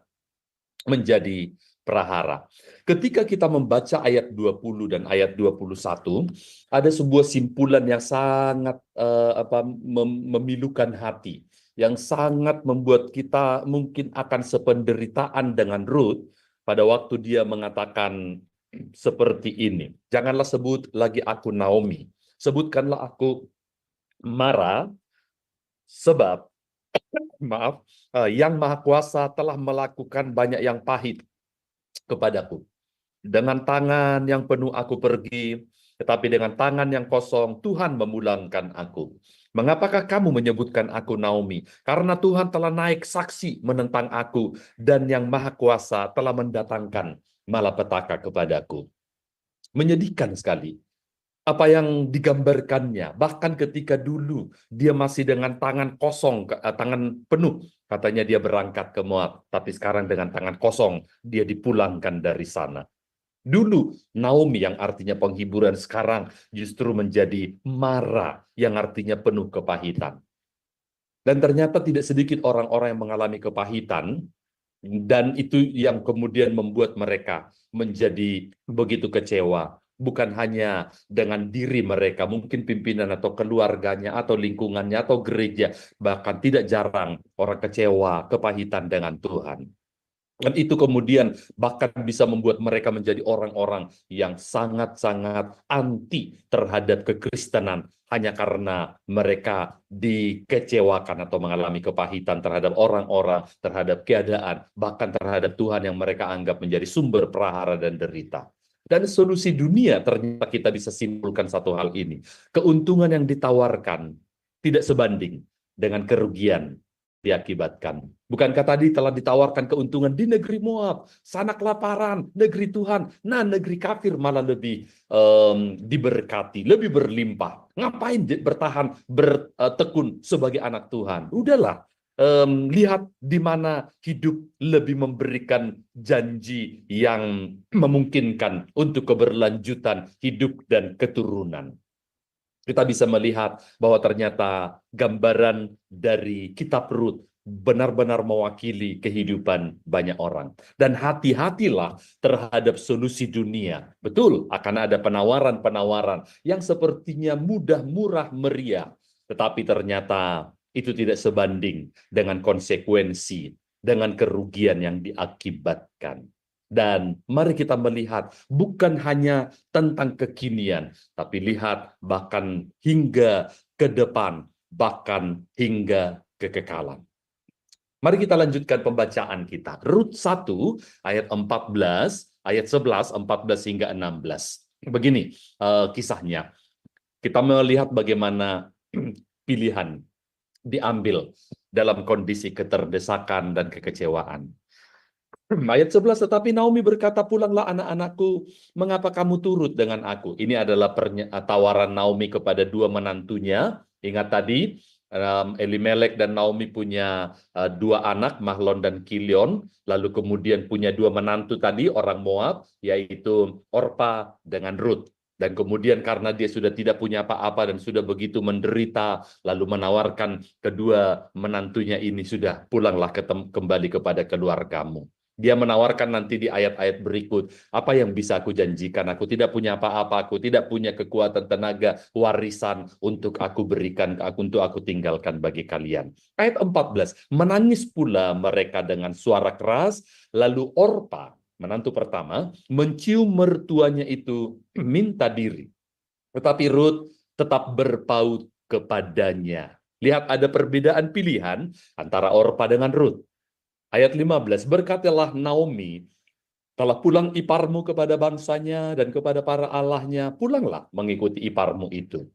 menjadi prahara. Ketika kita membaca ayat 20 dan ayat 21, ada sebuah simpulan yang sangat memilukan hati, yang sangat membuat kita mungkin akan sependeritaan dengan Ruth pada waktu dia mengatakan seperti ini. Janganlah sebut lagi aku Naomi, sebutkanlah aku Mara, sebab Yang Maha Kuasa telah melakukan banyak yang pahit kepadaku. Dengan tangan yang penuh aku pergi, tetapi dengan tangan yang kosong Tuhan memulangkan aku. Mengapakah kamu menyebutkan aku Naomi? Karena Tuhan telah naik saksi menentang aku, dan Yang Maha Kuasa telah mendatangkan malapetaka kepadaku. Menyedihkan sekali apa yang digambarkannya. Bahkan ketika dulu dia masih dengan tangan kosong, tangan penuh, katanya dia berangkat ke Moab, tapi sekarang dengan tangan kosong dia dipulangkan dari sana. Dulu Naomi yang artinya penghiburan, sekarang justru menjadi Mara yang artinya penuh kepahitan. Dan ternyata tidak sedikit orang-orang yang mengalami kepahitan, dan itu yang kemudian membuat mereka menjadi begitu kecewa. Bukan hanya dengan diri mereka, mungkin pimpinan atau keluarganya, atau lingkungannya, atau gereja. Bahkan tidak jarang orang kecewa, kepahitan dengan Tuhan. Dan itu kemudian bahkan bisa membuat mereka menjadi orang-orang yang sangat-sangat anti terhadap kekristenan, hanya karena mereka dikecewakan atau mengalami kepahitan terhadap orang-orang, terhadap keadaan, bahkan terhadap Tuhan yang mereka anggap menjadi sumber prahara dan derita. Dan solusi dunia ternyata kita bisa simpulkan satu hal ini. Keuntungan yang ditawarkan tidak sebanding dengan kerugian diakibatkan. Bukankah tadi telah ditawarkan keuntungan di negeri Moab, sana kelaparan, negeri Tuhan, nah negeri kafir malah lebih diberkati, lebih berlimpah. Ngapain bertahan, bertekun sebagai anak Tuhan? Udahlah, lihat di mana hidup lebih memberikan janji yang memungkinkan untuk keberlanjutan hidup dan keturunan. Kita bisa melihat bahwa ternyata gambaran dari kitab Rut benar-benar mewakili kehidupan banyak orang. Dan hati-hatilah terhadap solusi dunia. Betul, akan ada penawaran-penawaran yang sepertinya mudah, murah, meriah. Tetapi ternyata itu tidak sebanding dengan konsekuensi, dengan kerugian yang diakibatkan. Dan mari kita melihat bukan hanya tentang kekinian, tapi lihat bahkan hingga ke depan, bahkan hingga kekekalan. Mari kita lanjutkan pembacaan kita. Rut 1 ayat 14, ayat 11, 14 hingga 16. Begini kisahnya. Kita melihat bagaimana pilihan diambil dalam kondisi keterdesakan dan kekecewaan. Ayat 11, tetapi Naomi berkata, pulanglah anak-anakku, mengapa kamu turut dengan aku? Ini adalah tawaran Naomi kepada dua menantunya. Ingat tadi, Elimelek dan Naomi punya dua anak, Mahlon dan Kilion. Lalu kemudian punya dua menantu tadi, orang Moab, yaitu Orpa dengan Rut. Dan kemudian karena dia sudah tidak punya apa-apa dan sudah begitu menderita, lalu menawarkan kedua menantunya ini, sudah pulanglah kembali kepada keluargamu. Dia menawarkan nanti di ayat-ayat berikut, apa yang bisa aku janjikan? Aku tidak punya apa-apa, aku tidak punya kekuatan, tenaga, warisan untuk aku berikan, untuk aku tinggalkan bagi kalian. Ayat 14, menangis pula mereka dengan suara keras, lalu Orpa, menantu pertama, mencium mertuanya itu minta diri. Tetapi Rut tetap berpaut kepadanya. Lihat ada perbedaan pilihan antara Orpa dengan Rut. Ayat 15, berkatalah Naomi, telah pulang iparmu kepada bangsanya dan kepada para allahnya, pulanglah mengikuti iparmu itu.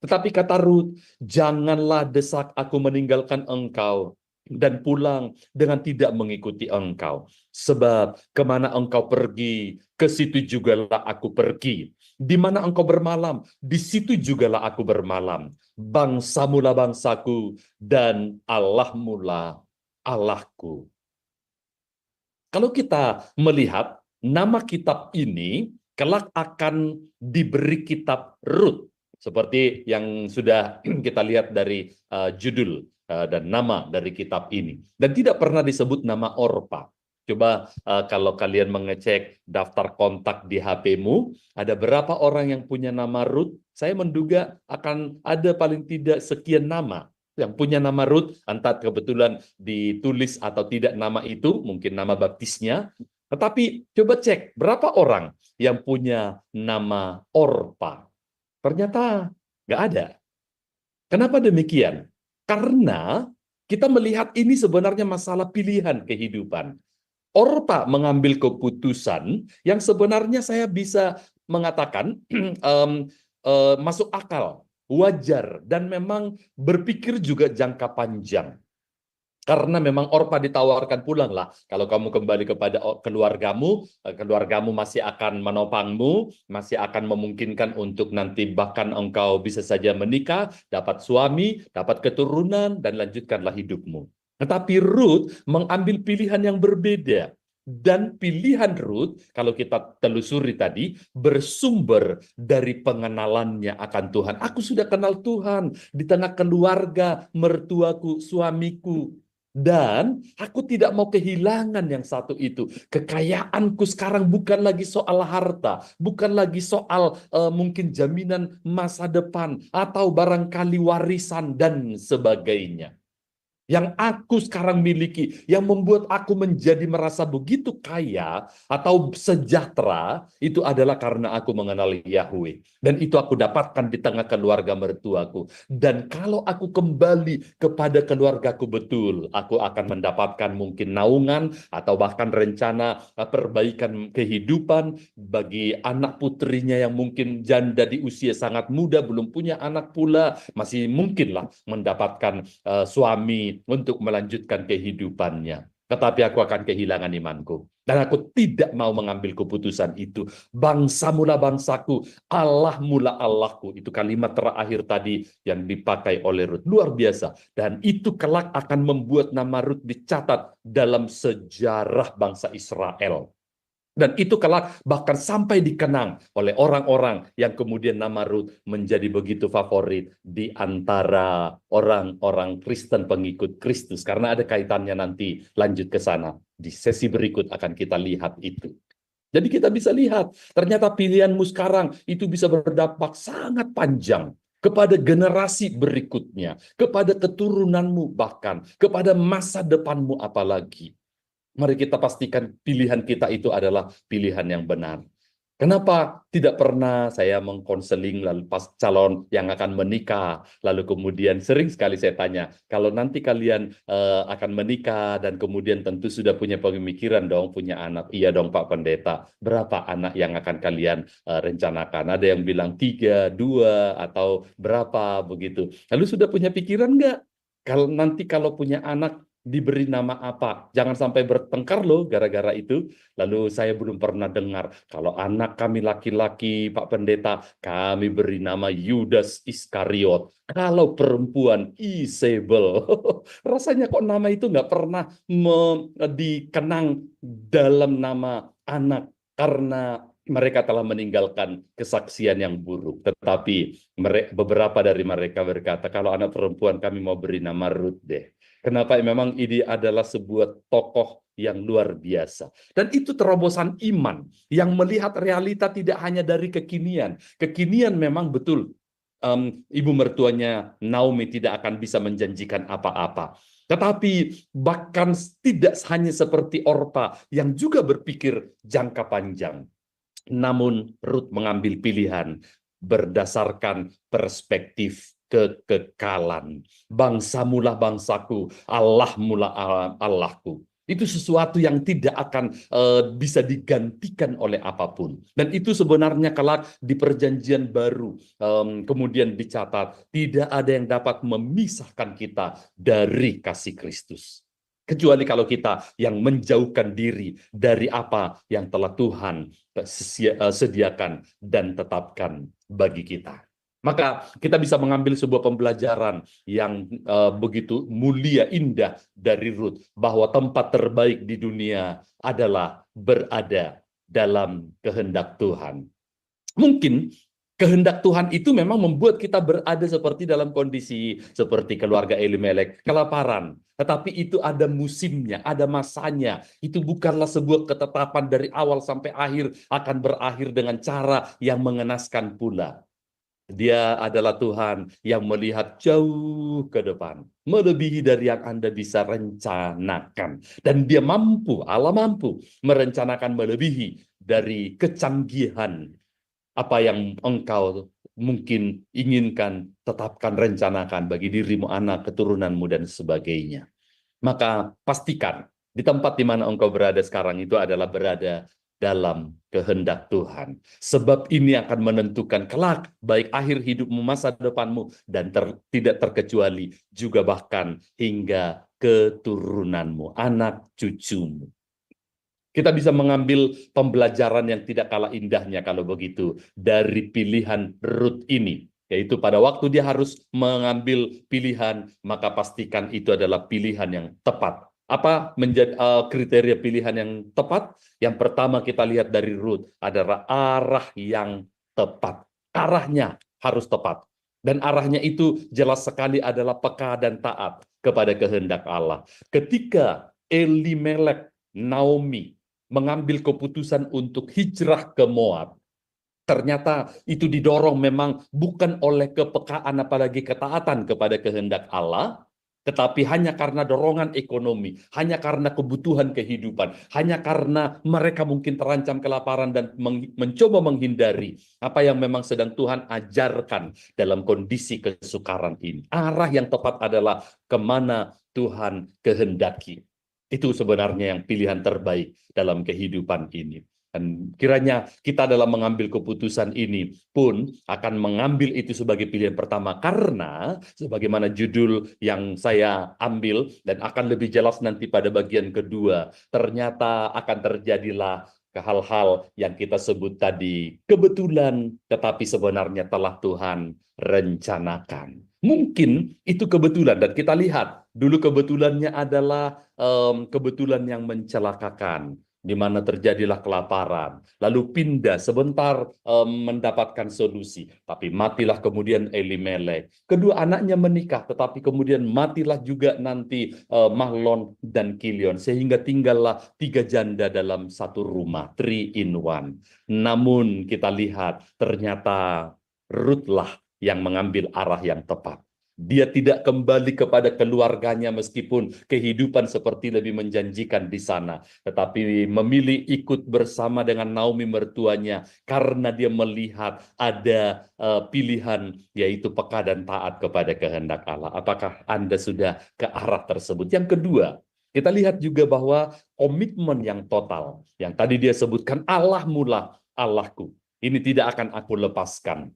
Tetapi kata Rut, janganlah desak aku meninggalkan engkau dan pulang dengan tidak mengikuti engkau. Sebab kemana engkau pergi, ke situ jugalah aku pergi. Di mana engkau bermalam, di situ jugalah aku bermalam. Bangsamulah bangsaku, dan Allahmulah Allahku. Kalau kita melihat nama kitab ini, kelak akan diberi kitab Rut. Seperti yang sudah kita lihat dari judul dan nama dari kitab ini. Dan tidak pernah disebut nama Orpa. Coba kalau kalian mengecek daftar kontak di HP-mu, ada berapa orang yang punya nama Ruth? Saya menduga akan ada paling tidak sekian nama yang punya nama Ruth, entah kebetulan ditulis atau tidak nama itu, mungkin nama baptisnya. Tetapi coba cek berapa orang yang punya nama Orpa. Ternyata nggak ada. Kenapa demikian? Karena kita melihat ini sebenarnya masalah pilihan kehidupan. Orpa mengambil keputusan yang sebenarnya saya bisa mengatakan masuk akal, wajar, dan memang berpikir juga jangka panjang. Karena memang Orpa ditawarkan pulanglah. Kalau kamu kembali kepada keluargamu, keluargamu masih akan menopangmu, masih akan memungkinkan untuk nanti bahkan engkau bisa saja menikah, dapat suami, dapat keturunan, dan lanjutkanlah hidupmu. Tetapi Ruth mengambil pilihan yang berbeda. Dan pilihan Ruth, kalau kita telusuri tadi, bersumber dari pengenalannya akan Tuhan. Aku sudah kenal Tuhan di tengah keluarga, mertuaku, suamiku. Dan aku tidak mau kehilangan yang satu itu. Kekayaanku sekarang bukan lagi soal harta, bukan lagi soal mungkin jaminan masa depan, atau barangkali warisan dan sebagainya. Yang aku sekarang miliki, yang membuat aku menjadi merasa begitu kaya atau sejahtera, itu adalah karena aku mengenal Yahweh. Dan itu aku dapatkan di tengah keluarga mertuaku. Dan kalau aku kembali kepada keluargaku betul, aku akan mendapatkan mungkin naungan atau bahkan rencana perbaikan kehidupan bagi anak putrinya yang mungkin janda di usia sangat muda, belum punya anak pula, masih mungkinlah mendapatkan suami untuk melanjutkan kehidupannya. Tetapi aku akan kehilangan imanku. Dan aku tidak mau mengambil keputusan itu. Bangsa mula bangsaku, Allah mula Allahku. Itu kalimat terakhir tadi yang dipakai oleh Ruth. Luar biasa. Dan itu kelak akan membuat nama Ruth dicatat dalam sejarah bangsa Israel. Dan itu kelak bahkan sampai dikenang oleh orang-orang yang kemudian nama Ruth menjadi begitu favorit di antara orang-orang Kristen pengikut Kristus. Karena ada kaitannya nanti, lanjut ke sana. Di sesi berikut akan kita lihat itu. Jadi kita bisa lihat, ternyata pilihanmu sekarang itu bisa berdampak sangat panjang kepada generasi berikutnya, kepada keturunanmu bahkan, kepada masa depanmu apalagi. Mari kita pastikan pilihan kita itu adalah pilihan yang benar. Kenapa tidak pernah saya mengkonseling lalu pas calon yang akan menikah, lalu kemudian sering sekali saya tanya, kalau nanti kalian akan menikah dan kemudian tentu sudah punya pemikiran dong, punya anak. Iya dong Pak Pendeta, berapa anak yang akan kalian rencanakan? Ada yang bilang 3, 2, atau berapa begitu. Lalu sudah punya pikiran nggak? Kalau punya anak, diberi nama apa? Jangan sampai bertengkar loh gara-gara itu. Lalu saya belum pernah dengar, kalau anak kami laki-laki, Pak Pendeta, kami beri nama Yudas Iskariot. Kalau perempuan, Isabel. Rasanya kok nama itu nggak pernah dikenang dalam nama anak, karena mereka telah meninggalkan kesaksian yang buruk. Tetapi beberapa dari mereka berkata, kalau anak perempuan kami mau beri nama Ruth deh. Kenapa? Memang ini adalah sebuah tokoh yang luar biasa. Dan itu terobosan iman yang melihat realita tidak hanya dari kekinian. Kekinian memang betul, ibu mertuanya Naomi tidak akan bisa menjanjikan apa-apa. Tetapi bahkan tidak hanya seperti Orpa yang juga berpikir jangka panjang. Namun Ruth mengambil pilihan berdasarkan perspektif kekekalan. Bangsa mula bangsaku, Allah mula Allahku. Itu sesuatu yang tidak akan bisa digantikan oleh apapun. Dan itu sebenarnya kelak di perjanjian baru kemudian dicatat, tidak ada yang dapat memisahkan kita dari kasih Kristus. Kecuali kalau kita yang menjauhkan diri dari apa yang telah Tuhan sediakan dan tetapkan bagi kita. Maka kita bisa mengambil sebuah pembelajaran yang begitu mulia, indah dari Rut, bahwa tempat terbaik di dunia adalah berada dalam kehendak Tuhan. Mungkin kehendak Tuhan itu memang membuat kita berada seperti dalam kondisi seperti keluarga Elimelek, kelaparan. Tetapi itu ada musimnya, ada masanya. Itu bukanlah sebuah ketetapan dari awal sampai akhir akan berakhir dengan cara yang mengenaskan pula. Dia adalah Tuhan yang melihat jauh ke depan, melebihi dari yang Anda bisa rencanakan. Dan dia mampu, Allah mampu merencanakan melebihi dari kecanggihan apa yang engkau mungkin inginkan, tetapkan, rencanakan bagi dirimu, anak, keturunanmu, dan sebagainya. Maka pastikan di tempat di mana engkau berada sekarang itu adalah berada dalam kehendak Tuhan. Sebab ini akan menentukan kelak, baik akhir hidupmu, masa depanmu, dan tidak terkecuali juga bahkan hingga keturunanmu, anak cucumu. Kita bisa mengambil pembelajaran yang tidak kalah indahnya kalau begitu dari pilihan Rut ini. Yaitu pada waktu dia harus mengambil pilihan, maka pastikan itu adalah pilihan yang tepat. Apa menjadi kriteria pilihan yang tepat? Yang pertama kita lihat dari Rut adalah arah yang tepat. Arahnya harus tepat. Dan arahnya itu jelas sekali adalah peka dan taat kepada kehendak Allah. Ketika Elimelek, Naomi mengambil keputusan untuk hijrah ke Moab, ternyata itu didorong memang bukan oleh kepekaan apalagi ketaatan kepada kehendak Allah, tetapi hanya karena dorongan ekonomi, hanya karena kebutuhan kehidupan, hanya karena mereka mungkin terancam kelaparan dan mencoba menghindari apa yang memang sedang Tuhan ajarkan dalam kondisi kesukaran ini. Arah yang tepat adalah kemana Tuhan kehendaki. Itu sebenarnya yang pilihan terbaik dalam kehidupan ini. Dan kiranya kita dalam mengambil keputusan ini pun akan mengambil itu sebagai pilihan pertama, karena sebagaimana judul yang saya ambil dan akan lebih jelas nanti pada bagian kedua, ternyata akan terjadilah hal-hal yang kita sebut tadi kebetulan, tetapi sebenarnya telah Tuhan rencanakan. Mungkin itu kebetulan, dan kita lihat dulu kebetulannya adalah kebetulan yang mencelakakan, di mana terjadilah kelaparan, lalu pindah sebentar mendapatkan solusi, tapi matilah kemudian Elimelek. Kedua anaknya menikah, tetapi kemudian matilah juga nanti Mahlon dan Kilion, sehingga tinggallah 3 janda dalam satu rumah, 3 in 1. Namun kita lihat ternyata Rutlah yang mengambil arah yang tepat. Dia tidak kembali kepada keluarganya meskipun kehidupan seperti lebih menjanjikan di sana, tetapi memilih ikut bersama dengan Naomi mertuanya karena dia melihat ada pilihan, yaitu peka dan taat kepada kehendak Allah. Apakah Anda sudah ke arah tersebut? Yang kedua, kita lihat juga bahwa komitmen yang total, yang tadi dia sebutkan, Allah mula Allahku, ini tidak akan aku lepaskan.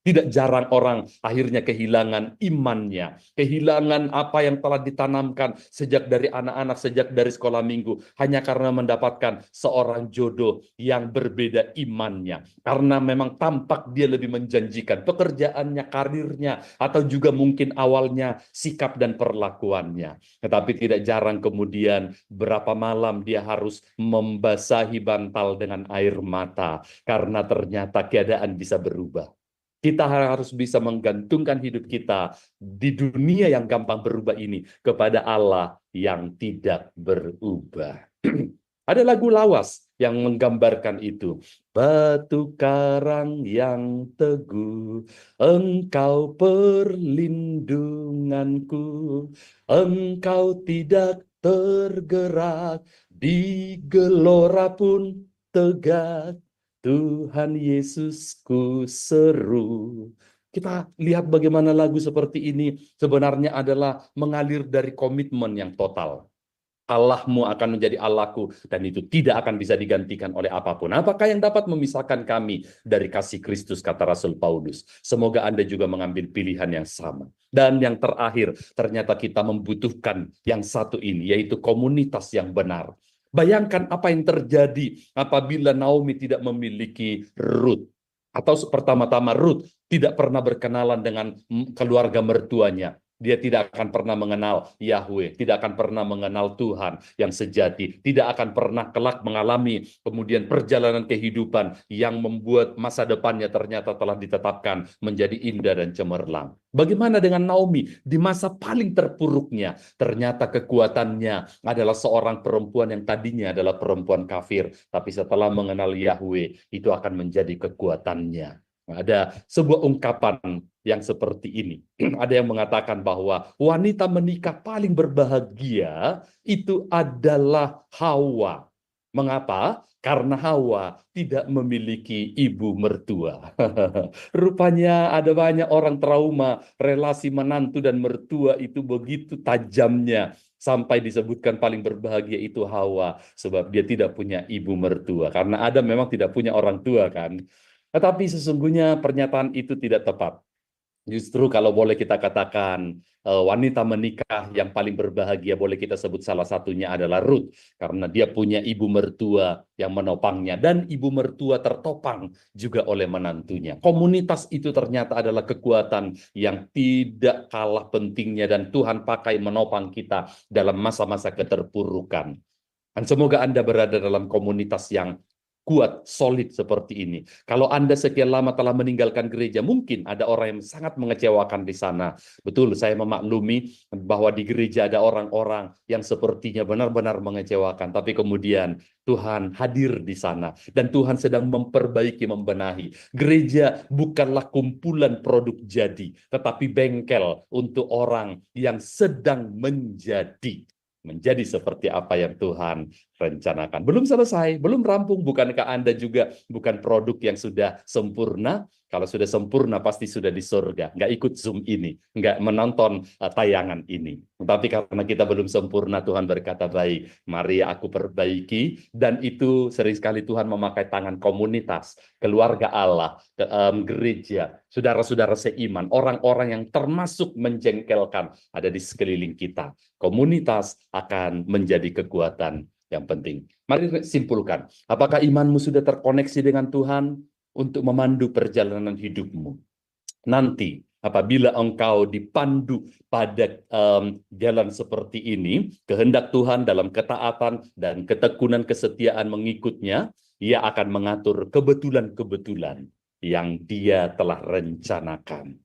Tidak jarang orang akhirnya kehilangan imannya, kehilangan apa yang telah ditanamkan sejak dari anak-anak, sejak dari sekolah minggu, hanya karena mendapatkan seorang jodoh yang berbeda imannya. Karena memang tampak dia lebih menjanjikan pekerjaannya, karirnya, atau juga mungkin awalnya sikap dan perlakuannya. Tetapi tidak jarang kemudian berapa malam dia harus membasahi bantal dengan air mata, karena ternyata keadaan bisa berubah. Kita harus bisa menggantungkan hidup kita di dunia yang gampang berubah ini kepada Allah yang tidak berubah. Ada lagu lawas yang menggambarkan itu. Batu karang yang teguh, engkau perlindunganku, engkau tidak tergerak, di gelora pun tegak. Tuhan Yesusku seru. Kita lihat bagaimana lagu seperti ini sebenarnya adalah mengalir dari komitmen yang total. Allahmu akan menjadi Allahku, dan itu tidak akan bisa digantikan oleh apapun. Apakah yang dapat memisahkan kami dari kasih Kristus, kata Rasul Paulus. Semoga Anda juga mengambil pilihan yang sama. Dan yang terakhir, ternyata kita membutuhkan yang satu ini, yaitu komunitas yang benar. Bayangkan apa yang terjadi apabila Naomi tidak memiliki Ruth. Atau pertama-tama Ruth tidak pernah berkenalan dengan keluarga mertuanya. Dia tidak akan pernah mengenal Yahweh, tidak akan pernah mengenal Tuhan yang sejati, tidak akan pernah kelak mengalami kemudian perjalanan kehidupan yang membuat masa depannya ternyata telah ditetapkan menjadi indah dan cemerlang. Bagaimana dengan Naomi? Di masa paling terpuruknya, ternyata kekuatannya adalah seorang perempuan yang tadinya adalah perempuan kafir, tapi setelah mengenal Yahweh, itu akan menjadi kekuatannya. Ada sebuah ungkapan yang seperti ini. Ada yang mengatakan bahwa wanita menikah paling berbahagia itu adalah Hawa. Mengapa? Karena Hawa tidak memiliki ibu mertua. Rupanya ada banyak orang trauma relasi menantu dan mertua itu begitu tajamnya. Sampai disebutkan paling berbahagia itu Hawa. Sebab dia tidak punya ibu mertua. Karena Adam memang tidak punya orang tua kan. Tetapi sesungguhnya pernyataan itu tidak tepat. Justru kalau boleh kita katakan wanita menikah yang paling berbahagia, boleh kita sebut salah satunya adalah Ruth. Karena dia punya ibu mertua yang menopangnya. Dan ibu mertua tertopang juga oleh menantunya. Komunitas itu ternyata adalah kekuatan yang tidak kalah pentingnya. Dan Tuhan pakai menopang kita dalam masa-masa keterpurukan. Dan semoga Anda berada dalam komunitas yang kuat, solid seperti ini. Kalau Anda sekian lama telah meninggalkan gereja, mungkin ada orang yang sangat mengecewakan di sana. Betul, saya memaklumi bahwa di gereja ada orang-orang yang sepertinya benar-benar mengecewakan. Tapi kemudian Tuhan hadir di sana. Dan Tuhan sedang memperbaiki, membenahi. Gereja bukanlah kumpulan produk jadi, tetapi bengkel untuk orang yang sedang menjadi seperti apa yang Tuhan rencanakan. Belum selesai, belum rampung. Bukankah Anda juga bukan produk yang sudah sempurna? Kalau sudah sempurna pasti sudah di surga. Nggak ikut Zoom ini, nggak menonton tayangan ini. Tapi karena kita belum sempurna, Tuhan berkata, baik, mari aku perbaiki. Dan itu sering sekali Tuhan memakai tangan komunitas, keluarga Allah, gereja, saudara-saudara seiman, orang-orang yang termasuk menjengkelkan ada di sekeliling kita. Komunitas akan menjadi kekuatan yang penting. Mari simpulkan, apakah imanmu sudah terkoneksi dengan Tuhan untuk memandu perjalanan hidupmu? Nanti, apabila engkau dipandu pada jalan seperti ini, kehendak Tuhan dalam ketaatan dan ketekunan kesetiaan mengikutnya, Ia akan mengatur kebetulan-kebetulan yang Dia telah rencanakan.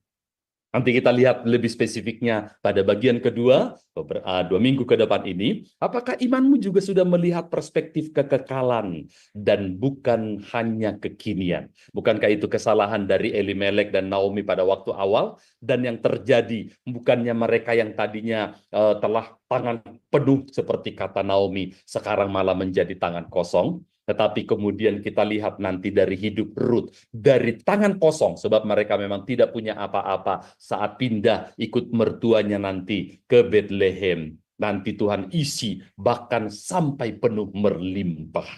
Nanti kita lihat lebih spesifiknya pada bagian kedua, 2 minggu ke depan ini. Apakah imanmu juga sudah melihat perspektif kekekalan dan bukan hanya kekinian? Bukankah itu kesalahan dari Elimelek dan Naomi pada waktu awal? Dan yang terjadi, bukannya mereka yang tadinya telah tangan penuh seperti kata Naomi, sekarang malah menjadi tangan kosong? Tetapi kemudian kita lihat nanti dari hidup Ruth, dari tangan kosong, sebab mereka memang tidak punya apa-apa saat pindah ikut mertuanya nanti ke Bethlehem. Nanti Tuhan isi bahkan sampai penuh berlimpah.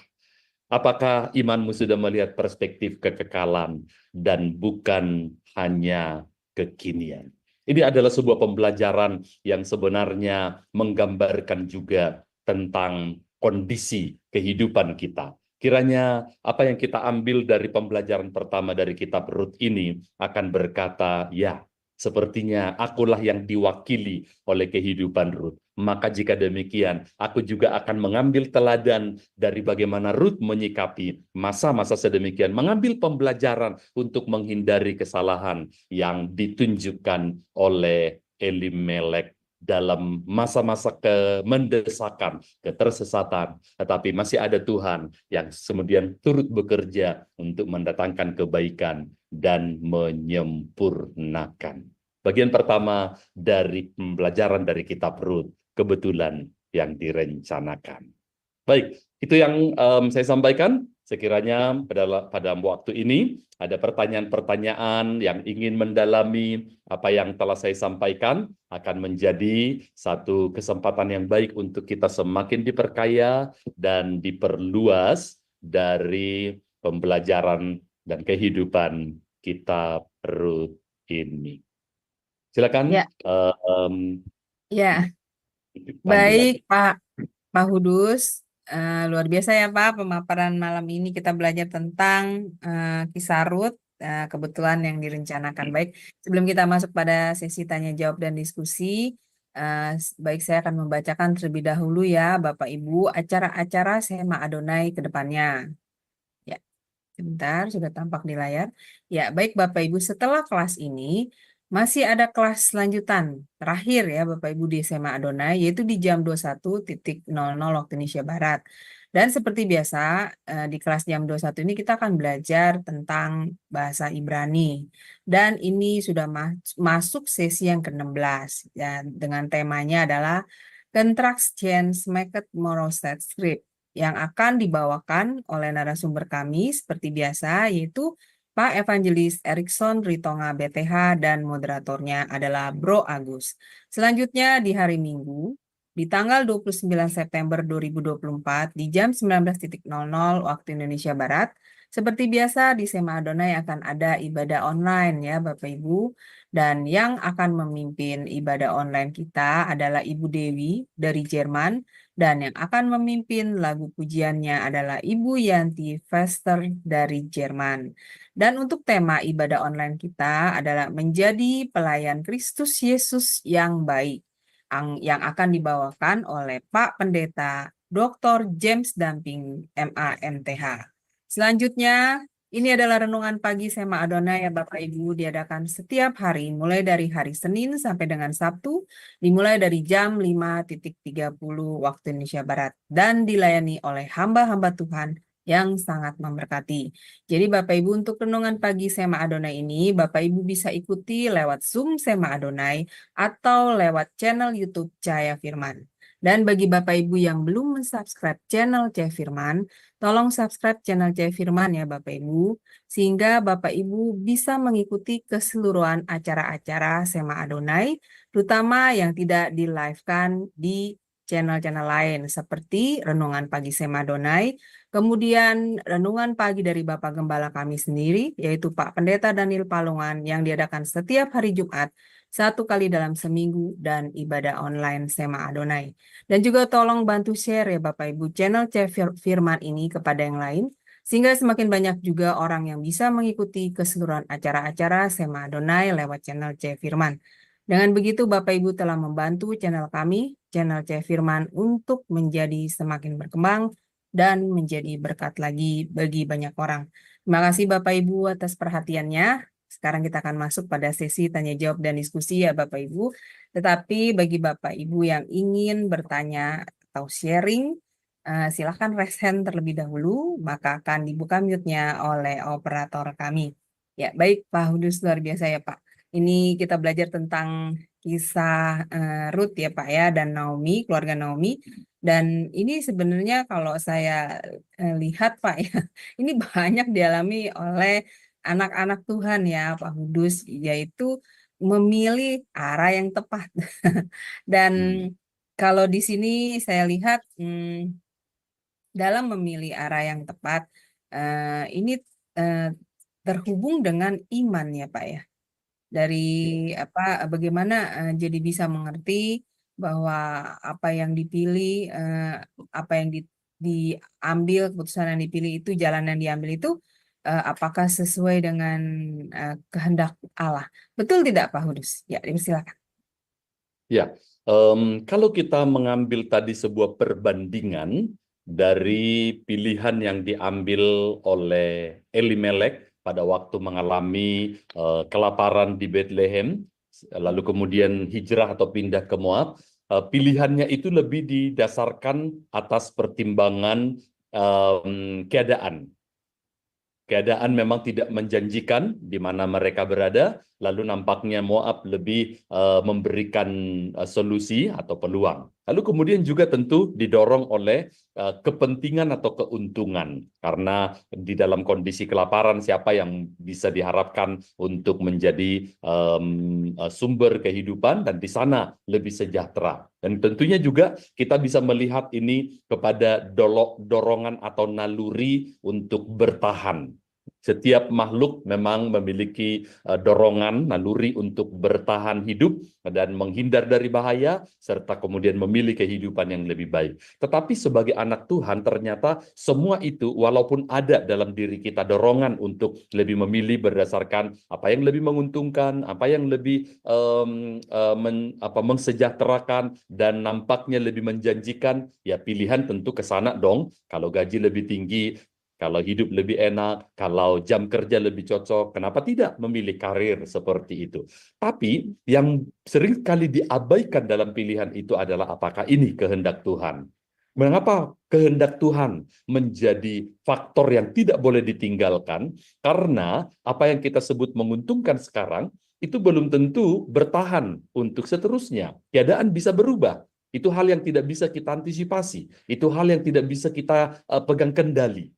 Apakah imanmu sudah melihat perspektif kekekalan dan bukan hanya kekinian? Ini adalah sebuah pembelajaran yang sebenarnya menggambarkan juga tentang kondisi kehidupan kita. Kiranya apa yang kita ambil dari pembelajaran pertama dari kitab Rut ini akan berkata, ya, sepertinya akulah yang diwakili oleh kehidupan Rut. Maka jika demikian, aku juga akan mengambil teladan dari bagaimana Rut menyikapi masa-masa sedemikian, mengambil pembelajaran untuk menghindari kesalahan yang ditunjukkan oleh Elimelek dalam masa-masa kemendesakan, ketersesatan, tetapi masih ada Tuhan yang kemudian turut bekerja untuk mendatangkan kebaikan dan menyempurnakan. Bagian pertama dari pembelajaran dari kitab Rut, kebetulan yang direncanakan. Baik, itu yang saya sampaikan. sekiranya pada waktu ini ada pertanyaan-pertanyaan yang ingin mendalami apa yang telah saya sampaikan, akan menjadi satu kesempatan yang baik untuk kita semakin diperkaya dan diperluas dari pembelajaran dan kehidupan kita perut ini. Silakan. Ya. Ya, baik Pak Hudus. Luar biasa ya Pak, pemaparan malam ini kita belajar tentang kisah Rut, kebetulan yang direncanakan. Baik, sebelum kita masuk pada sesi tanya jawab dan diskusi, baik saya akan membacakan terlebih dahulu ya Bapak Ibu acara-acara Sema Adonai ke depannya. Ya, sebentar, sudah tampak di layar. Ya, baik Bapak Ibu, setelah kelas ini masih ada kelas lanjutan terakhir ya Bapak Ibu di SMA Adonai, yaitu di jam 21.00 waktu Indonesia Barat. Dan seperti biasa di kelas jam 21 ini kita akan belajar tentang bahasa Ibrani. Dan ini sudah masuk sesi yang ke-16 ya, dengan temanya adalah Contractions Make Moral Script yang akan dibawakan oleh narasumber kami seperti biasa, yaitu Pak Evangelis Erikson Ritonga BTH dan moderatornya adalah Bro Agus. Selanjutnya di hari Minggu, di tanggal 29 September 2024 di jam 19.00 waktu Indonesia Barat, seperti biasa di Sema Adonai akan ada ibadah online ya Bapak Ibu. Dan yang akan memimpin ibadah online kita adalah Ibu Dewi dari Jerman. Dan yang akan memimpin lagu pujiannya adalah Ibu Yanti Vester dari Jerman. Dan untuk tema ibadah online kita adalah menjadi pelayan Kristus Yesus yang baik, yang akan dibawakan oleh Pak Pendeta Dr. James Damping, MA MTH. Selanjutnya, ini adalah renungan pagi Sema Adonai ya Bapak Ibu, diadakan setiap hari mulai dari hari Senin sampai dengan Sabtu, dimulai dari jam 5.30 waktu Indonesia Barat dan dilayani oleh hamba-hamba Tuhan yang sangat memberkati. Jadi Bapak Ibu, untuk renungan pagi Sema Adonai ini Bapak Ibu bisa ikuti lewat Zoom Sema Adonai atau lewat channel YouTube Cahaya Firman. Dan bagi Bapak Ibu yang belum mensubscribe channel Cahaya Firman, tolong subscribe channel Cahaya Firman ya Bapak Ibu, sehingga Bapak Ibu bisa mengikuti keseluruhan acara-acara Sema Adonai, terutama yang tidak di-live-kan di channel-channel lain, seperti Renungan Pagi Sema Adonai, kemudian Renungan Pagi dari Bapak Gembala kami sendiri, yaitu Pak Pendeta Daniel Palungan, yang diadakan setiap hari Jumat, 1 kali dalam seminggu, dan ibadah online Sema Adonai. Dan juga tolong bantu share ya Bapak Ibu channel Cahaya Firman ini kepada yang lain, sehingga semakin banyak juga orang yang bisa mengikuti keseluruhan acara-acara Sema Adonai lewat channel Cahaya Firman. Dengan begitu Bapak Ibu telah membantu channel kami, channel Cahaya Firman, untuk menjadi semakin berkembang dan menjadi berkat lagi bagi banyak orang. Terima kasih Bapak Ibu atas perhatiannya. Sekarang kita akan masuk pada sesi tanya jawab dan diskusi ya Bapak Ibu. Tetapi bagi Bapak Ibu yang ingin bertanya atau sharing, silakan raise hand terlebih dahulu, maka akan dibuka mute-nya oleh operator kami. Ya, baik Pak Hudus, luar biasa ya Pak. Ini kita belajar tentang kisah Ruth ya Pak ya, dan Naomi, keluarga Naomi. Dan ini sebenarnya kalau saya lihat Pak ya, ini banyak dialami oleh anak-anak Tuhan ya Pak Hudus, yaitu memilih arah yang tepat. Dan kalau di sini saya lihat dalam memilih arah yang tepat, ini terhubung dengan iman ya Pak ya. Dari bagaimana jadi bisa mengerti bahwa apa yang dipilih, apa yang diambil, keputusan yang dipilih itu, jalan yang diambil itu apakah sesuai dengan kehendak Allah. Betul tidak Pak Hudus? Ya, silakan. Ya, kalau kita mengambil tadi sebuah perbandingan dari pilihan yang diambil oleh Elimelek pada waktu mengalami kelaparan di Bethlehem, lalu kemudian hijrah atau pindah ke Moab, pilihannya itu lebih didasarkan atas pertimbangan keadaan. Keadaan memang tidak menjanjikan di mana mereka berada, lalu nampaknya Moab lebih memberikan solusi atau peluang. Lalu kemudian juga tentu didorong oleh kepentingan atau keuntungan. Karena di dalam kondisi kelaparan, siapa yang bisa diharapkan untuk menjadi sumber kehidupan dan di sana lebih sejahtera. Dan tentunya juga kita bisa melihat ini kepada dorongan atau naluri untuk bertahan. Setiap makhluk memang memiliki dorongan, naluri untuk bertahan hidup dan menghindar dari bahaya, serta kemudian memilih kehidupan yang lebih baik. Tetapi sebagai anak Tuhan, ternyata semua itu walaupun ada dalam diri kita dorongan untuk lebih memilih berdasarkan apa yang lebih menguntungkan, apa yang lebih mensejahterakan, dan nampaknya lebih menjanjikan, ya pilihan tentu ke sana dong. Kalau gaji lebih tinggi, kalau hidup lebih enak, kalau jam kerja lebih cocok, kenapa tidak memilih karir seperti itu? Tapi yang sering kali diabaikan dalam pilihan itu adalah apakah ini kehendak Tuhan? Mengapa kehendak Tuhan menjadi faktor yang tidak boleh ditinggalkan? Karena apa yang kita sebut menguntungkan sekarang, itu belum tentu bertahan untuk seterusnya. Keadaan bisa berubah. Itu hal yang tidak bisa kita antisipasi. Itu hal yang tidak bisa kita pegang kendali.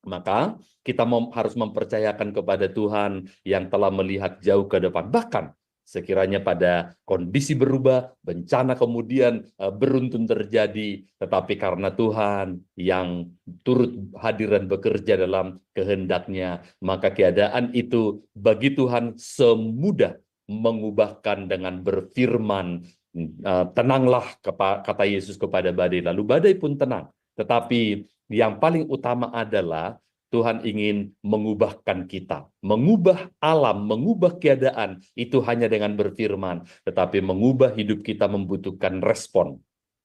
Maka kita harus mempercayakan kepada Tuhan yang telah melihat jauh ke depan. Bahkan sekiranya pada kondisi berubah, bencana kemudian beruntun terjadi, tetapi karena Tuhan yang turut hadir dan bekerja dalam kehendaknya, maka keadaan itu bagi Tuhan semudah mengubahkan dengan berfirman, tenanglah, kata Yesus kepada badai, lalu badai pun tenang. Tetapi yang paling utama adalah Tuhan ingin mengubahkan kita. Mengubah alam, mengubah keadaan, itu hanya dengan berfirman. Tetapi mengubah hidup kita membutuhkan respon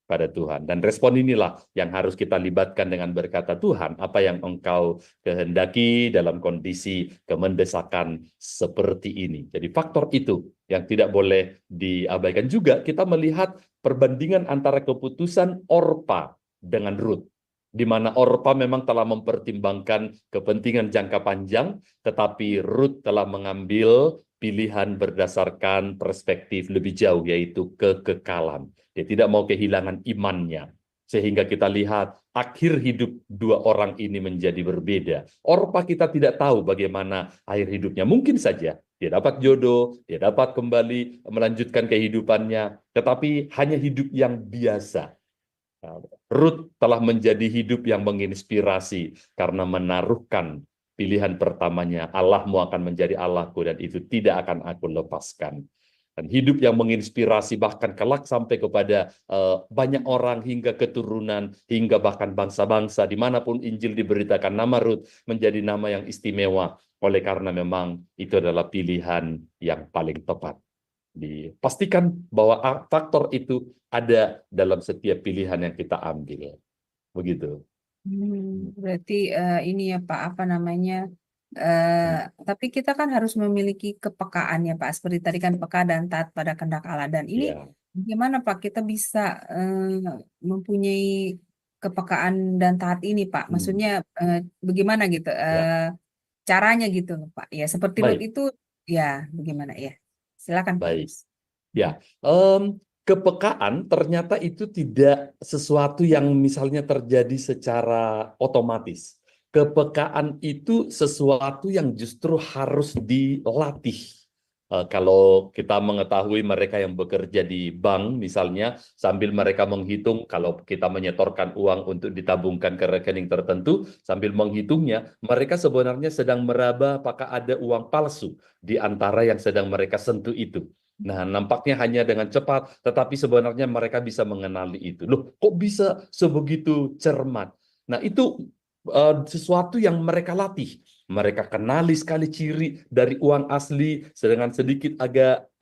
pada Tuhan. Dan respon inilah yang harus kita libatkan dengan berkata, Tuhan, apa yang Engkau kehendaki dalam kondisi kemendesakan seperti ini. Jadi faktor itu yang tidak boleh diabaikan. Juga kita melihat perbandingan antara keputusan Orpa dengan Rut, di mana Orpa memang telah mempertimbangkan kepentingan jangka panjang, tetapi Rut telah mengambil pilihan berdasarkan perspektif lebih jauh, yaitu kekekalan. Dia tidak mau kehilangan imannya. Sehingga kita lihat akhir hidup dua orang ini menjadi berbeda. Orpa kita tidak tahu bagaimana akhir hidupnya. Mungkin saja dia dapat jodoh, dia dapat kembali melanjutkan kehidupannya, tetapi hanya hidup yang biasa. Rut telah menjadi hidup yang menginspirasi karena menaruhkan pilihan pertamanya, Allahmu akan menjadi Allahku dan itu tidak akan aku lepaskan. Dan hidup yang menginspirasi bahkan kelak sampai kepada banyak orang hingga keturunan, hingga bahkan bangsa-bangsa, dimanapun Injil diberitakan, nama Rut menjadi nama yang istimewa oleh karena memang itu adalah pilihan yang paling tepat. Dipastikan bahwa faktor itu ada dalam setiap pilihan yang kita ambil. Begitu. Berarti ini ya Pak, apa namanya? Tapi kita kan harus memiliki kepekaan ya Pak, seperti tadi kan peka dan taat pada kehendak Allah. Dan ini Ya. bagaimana Pak kita bisa mempunyai kepekaan dan taat ini Pak? Maksudnya bagaimana gitu caranya gitu Pak? Ya seperti Rut Baik. itu ya bagaimana ya? Silakan Pak. Baik. Ya, kepekaan ternyata itu tidak sesuatu yang misalnya terjadi secara otomatis. Kepekaan itu sesuatu yang justru harus dilatih. Kalau kita mengetahui mereka yang bekerja di bank misalnya, sambil mereka menghitung, kalau kita menyetorkan uang untuk ditabungkan ke rekening tertentu, sambil menghitungnya, mereka sebenarnya sedang meraba apakah ada uang palsu di antara yang sedang mereka sentuh itu. Nah, nampaknya hanya dengan cepat, tetapi sebenarnya mereka bisa mengenali itu. Loh, kok bisa sebegitu cermat? Nah, itu sesuatu yang mereka latih. Mereka kenali sekali ciri dari uang asli, sedangkan sedikit agak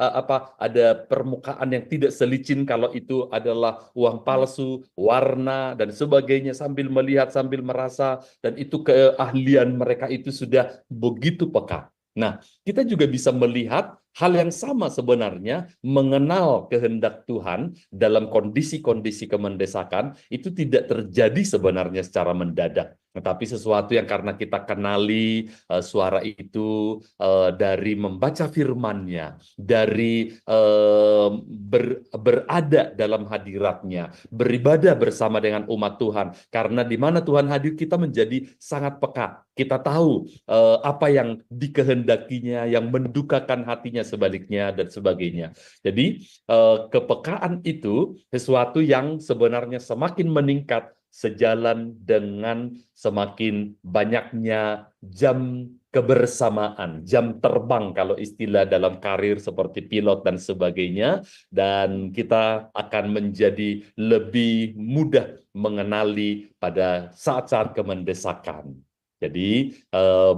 ada permukaan yang tidak selicin kalau itu adalah uang palsu, warna dan sebagainya, sambil melihat, sambil merasa, dan itu keahlian mereka itu sudah begitu peka. Nah, kita juga bisa melihat hal yang sama sebenarnya, mengenal kehendak Tuhan dalam kondisi-kondisi kemendesakan itu tidak terjadi sebenarnya secara mendadak. tetapi sesuatu yang karena kita kenali suara itu dari membaca firman-Nya, dari berada dalam hadiratnya, beribadah bersama dengan umat Tuhan. Karena di mana Tuhan hadir, kita menjadi sangat peka. Kita tahu apa yang dikehendakinya, yang mendukakan hatinya sebaliknya, dan sebagainya. Jadi kepekaan itu sesuatu yang sebenarnya semakin meningkat sejalan dengan semakin banyaknya jam kebersamaan, jam terbang kalau istilah dalam karir seperti pilot dan sebagainya, dan kita akan menjadi lebih mudah mengenali pada saat-saat kemendesakan. Jadi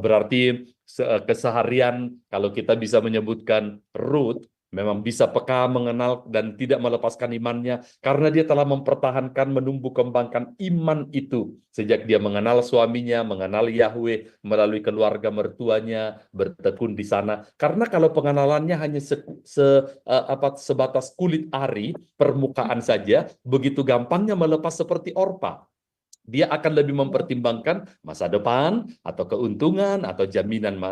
berarti keseharian kalau kita bisa menyebutkan Ruth memang bisa peka, mengenal, dan tidak melepaskan imannya, karena dia telah mempertahankan, menumbuh kembangkan iman itu sejak dia mengenal suaminya, mengenal Yahweh melalui keluarga mertuanya, bertekun di sana. Karena kalau pengenalannya hanya sebatas kulit ari, permukaan saja, begitu gampangnya melepas seperti Orpa. Dia akan lebih mempertimbangkan masa depan, atau keuntungan, atau jaminan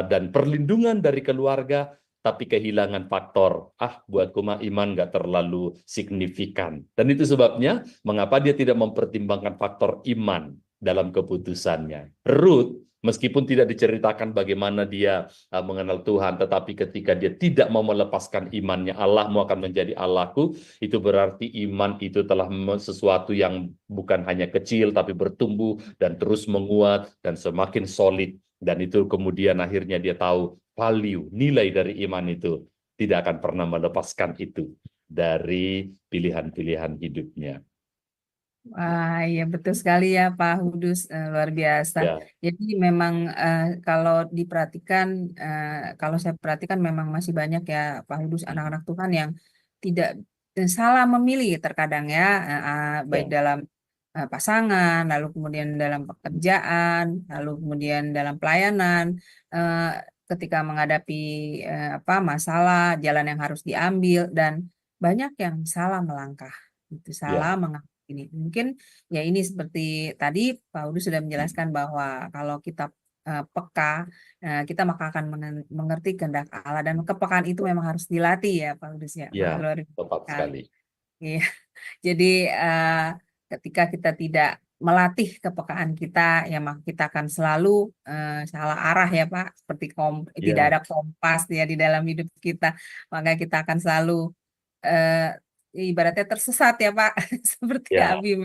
dan perlindungan dari keluarga, tapi kehilangan faktor, buatku mah iman nggak terlalu signifikan. Dan itu sebabnya mengapa dia tidak mempertimbangkan faktor iman dalam keputusannya. Ruth, meskipun tidak diceritakan bagaimana dia mengenal Tuhan, tetapi ketika dia tidak mau melepaskan imannya, Allahmu akan menjadi Allahku, itu berarti iman itu telah sesuatu yang bukan hanya kecil, tapi bertumbuh dan terus menguat dan semakin solid. Dan itu kemudian akhirnya dia tahu value, nilai dari iman itu. Tidak akan pernah melepaskan itu dari pilihan-pilihan hidupnya. Wah, iya betul sekali ya Pak Hudus, luar biasa. Ya, Jadi memang kalau diperhatikan, kalau saya perhatikan memang masih banyak ya Pak Hudus, anak-anak Tuhan yang tidak salah memilih terkadang ya, baik ya, dalam pasangan, lalu kemudian dalam pekerjaan, lalu kemudian dalam pelayanan, ketika menghadapi masalah, jalan yang harus diambil, dan banyak yang salah melangkah, itu salah ya, mengambil ini. Mungkin ya ini seperti tadi Pak Udu sudah menjelaskan bahwa kalau kita peka, kita maka akan mengerti kehendak Allah, dan kepekaan itu memang harus dilatih ya Pak Udus ya. Wah, ya, luar tepat biasa. sekali. Iya. Jadi ketika kita tidak melatih kepekaan kita, ya maka kita akan selalu salah arah ya Pak. Seperti tidak Ya, ada kompas ya di dalam hidup kita, maka kita akan selalu ibaratnya tersesat ya Pak. Seperti ya, Abi,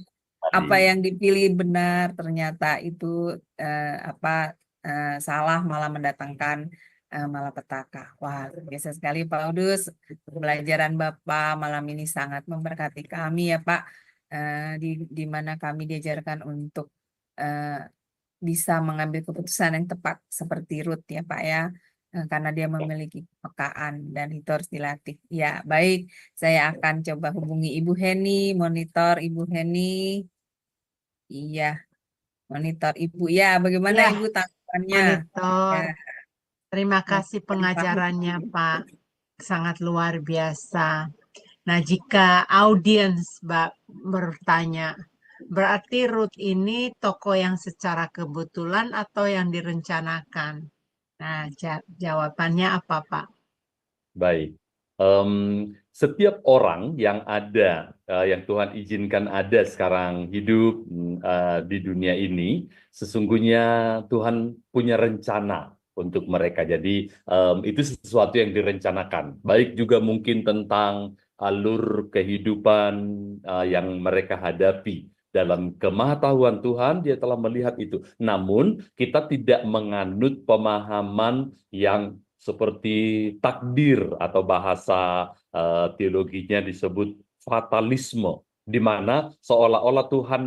apa tadi. yang dipilih benar ternyata itu salah, malah mendatangkan malapetaka. Wah, biasa sekali Pak Udus. Pembelajaran Bapak malam ini sangat memberkati kami ya Pak. Di mana kami diajarkan untuk bisa mengambil keputusan yang tepat seperti Ruth ya Pak ya. Karena dia memiliki kepekaan dan itu harus dilatih. Ya, baik. Saya akan coba hubungi Ibu Heni, monitor Ibu Heni. Iya, monitor Ibu. Ya, bagaimana Ya, Ibu tanggapannya? monitor. Ya, Terima ya, kasih dari Pak pengajarannya, Hudi. Pak. Sangat luar biasa. Nah, jika audiens bertanya, berarti Ruth ini tokoh yang secara kebetulan atau yang direncanakan? Nah, jawabannya apa, Pak? Baik. Setiap orang yang ada, yang Tuhan izinkan ada sekarang hidup di dunia ini, sesungguhnya Tuhan punya rencana untuk mereka. Jadi itu sesuatu yang direncanakan. Baik juga mungkin tentang alur kehidupan yang mereka hadapi. Dalam kemahatauan Tuhan, dia telah melihat itu. Namun, kita tidak menganut pemahaman yang seperti takdir, atau bahasa teologinya disebut fatalisme, di mana seolah-olah Tuhan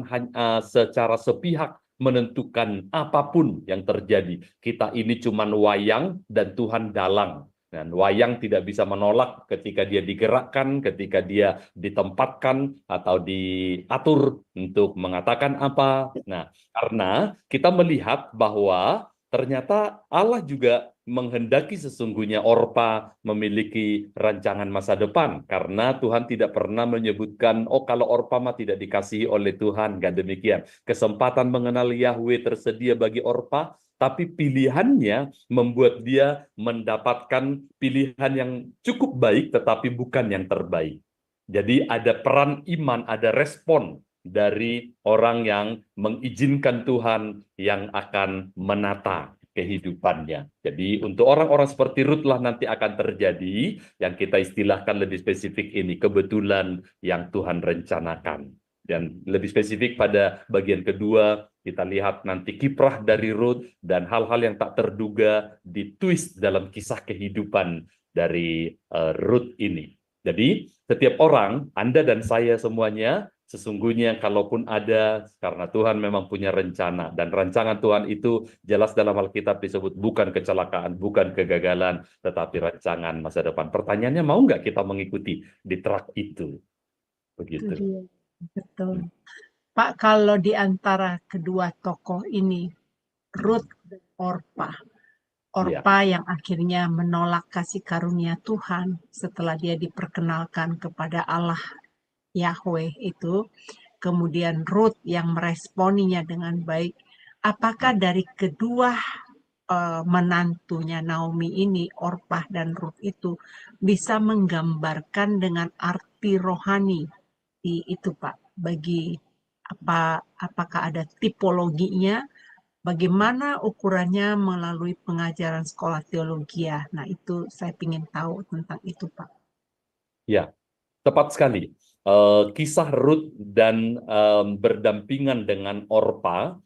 secara sepihak menentukan apapun yang terjadi. Kita ini cuman wayang dan Tuhan dalang. Dan wayang tidak bisa menolak ketika dia digerakkan, ketika dia ditempatkan atau diatur untuk mengatakan apa. Nah, karena kita melihat bahwa ternyata Allah juga menghendaki sesungguhnya Orpa memiliki rancangan masa depan, karena Tuhan tidak pernah menyebutkan, oh kalau Orpa mah tidak dikasihi oleh Tuhan, gak demikian. Kesempatan mengenal Yahweh tersedia bagi Orpa, tapi pilihannya membuat dia mendapatkan pilihan yang cukup baik, tetapi bukan yang terbaik. Jadi ada peran iman, ada respon dari orang yang mengizinkan Tuhan yang akan menata kehidupannya. Jadi untuk orang-orang seperti Ruth lah nanti akan terjadi yang kita istilahkan lebih spesifik ini, kebetulan yang Tuhan rencanakan. Dan lebih spesifik pada bagian kedua, kita lihat nanti kiprah dari Ruth dan hal-hal yang tak terduga ditwist dalam kisah kehidupan dari Ruth ini. Jadi setiap orang, Anda dan saya semuanya, sesungguhnya kalaupun ada, karena Tuhan memang punya rencana, dan rancangan Tuhan itu jelas dalam Alkitab disebut bukan kecelakaan, bukan kegagalan, tetapi rancangan masa depan. Pertanyaannya, mau nggak kita mengikuti di track itu? Itu Begitu. dia. Betul. Pak, kalau di antara kedua tokoh ini, Ruth dan Orpa, Iya. Orpa yang akhirnya menolak kasih karunia Tuhan setelah dia diperkenalkan kepada Allah Yahweh itu, kemudian Ruth yang meresponinya dengan baik. Apakah dari kedua menantunya Naomi ini, Orpah dan Ruth itu, bisa menggambarkan dengan arti rohani itu, Pak? Bagi apakah ada tipologinya? Bagaimana ukurannya melalui pengajaran sekolah teologi ya? Nah, itu saya ingin tahu tentang itu, Pak. Ya, tepat sekali. Kisah Ruth dan berdampingan dengan Orpa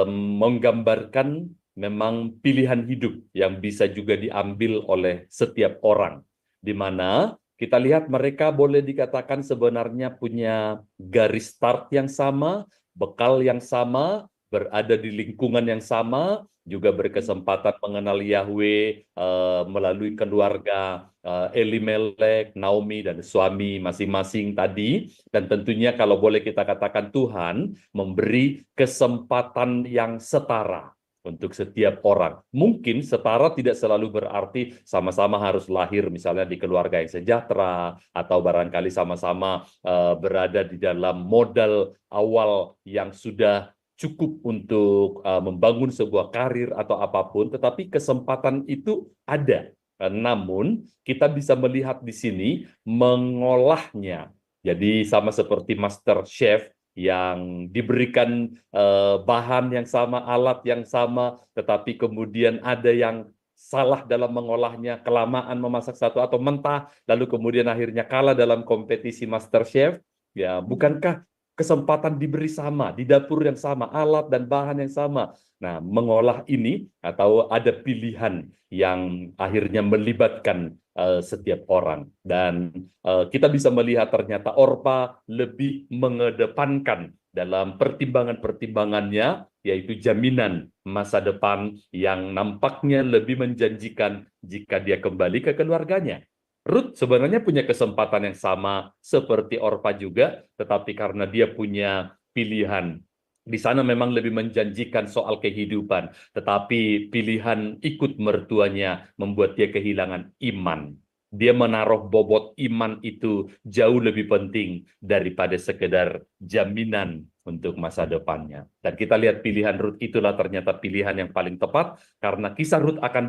menggambarkan memang pilihan hidup yang bisa juga diambil oleh setiap orang, di mana kita lihat mereka boleh dikatakan sebenarnya punya garis start yang sama, bekal yang sama, berada di lingkungan yang sama, juga berkesempatan mengenal Yahweh melalui keluarga Elimelek, Naomi, dan suami masing-masing tadi. Dan tentunya kalau boleh kita katakan Tuhan memberi kesempatan yang setara untuk setiap orang. Mungkin setara tidak selalu berarti sama-sama harus lahir misalnya di keluarga yang sejahtera, atau barangkali sama-sama berada di dalam modal awal yang sudah cukup untuk membangun sebuah karir atau apapun, tetapi kesempatan itu ada. Namun kita bisa melihat di sini mengolahnya. Jadi sama seperti master chef yang diberikan bahan yang sama, alat yang sama, tetapi kemudian ada yang salah dalam mengolahnya, kelamaan memasak satu atau mentah, lalu kemudian akhirnya kalah dalam kompetisi master chef. Ya, bukankah kesempatan diberi sama, di dapur yang sama, alat dan bahan yang sama. Nah, mengolah ini atau ada pilihan yang akhirnya melibatkan setiap orang. Dan kita bisa melihat ternyata Orpa lebih mengedepankan dalam pertimbangan-pertimbangannya, yaitu jaminan masa depan yang nampaknya lebih menjanjikan jika dia kembali ke keluarganya. Ruth sebenarnya punya kesempatan yang sama seperti Orpa juga, tetapi karena dia punya pilihan di sana memang lebih menjanjikan soal kehidupan, tetapi pilihan ikut mertuanya membuat dia kehilangan iman. Dia menaruh bobot iman itu jauh lebih penting daripada sekedar jaminan untuk masa depannya. Dan kita lihat pilihan Ruth itulah ternyata pilihan yang paling tepat, karena kisah Ruth akan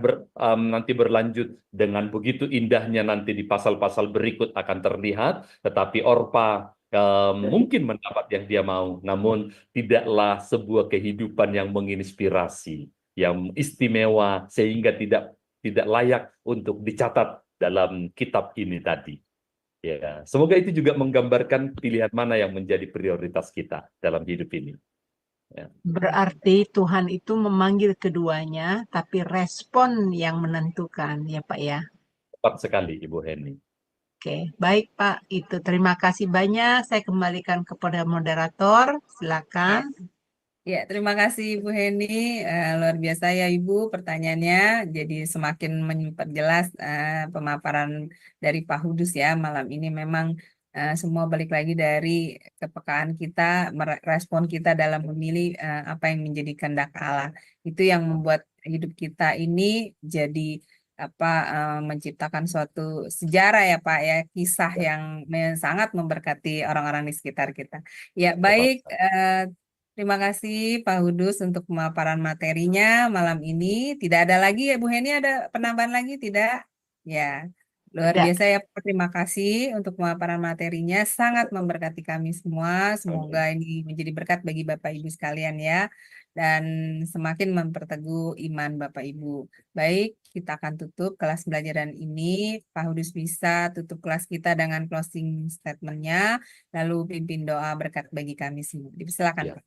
nanti berlanjut dengan begitu indahnya nanti di pasal-pasal berikut akan terlihat, tetapi Orpa mungkin mendapat yang dia mau, namun tidaklah sebuah kehidupan yang menginspirasi, yang istimewa, sehingga tidak layak untuk dicatat dalam kitab ini tadi. Ya, semoga itu juga menggambarkan pilihan mana yang menjadi prioritas kita dalam hidup ini. Ya. Berarti Tuhan itu memanggil keduanya, tapi respon yang menentukan, ya Pak ya. Tepat sekali, Ibu Heni. Oke, baik Pak. Itu terima kasih banyak. Saya kembalikan kepada moderator. Silakan. Ya, terima kasih Ibu Heni. Luar biasa ya Ibu pertanyaannya. Jadi semakin memperjelas pemaparan dari Pak Hudus ya. Malam ini memang semua balik lagi dari kepekaan kita, respon kita dalam memilih apa yang menjadi kehendak Allah. Itu yang membuat hidup kita ini jadi menciptakan suatu sejarah ya Pak ya, kisah yang sangat memberkati orang-orang di sekitar kita. Ya baik, terima kasih Pak Hudus untuk pemaparan materinya malam ini. Tidak ada lagi ya Bu Heni, ada penambahan lagi tidak? Ya, luar Tidak. biasa ya Pak. Terima kasih untuk pemaparan materinya, sangat memberkati kami semua. Semoga ini menjadi berkat bagi Bapak Ibu sekalian ya, dan semakin memperteguh iman Bapak Ibu. Baik, kita akan tutup kelas pembelajaran ini. Pak Hudus bisa tutup kelas kita dengan closing statement-nya, lalu pimpin doa berkat bagi kami semua. Silakan Ya. Pak.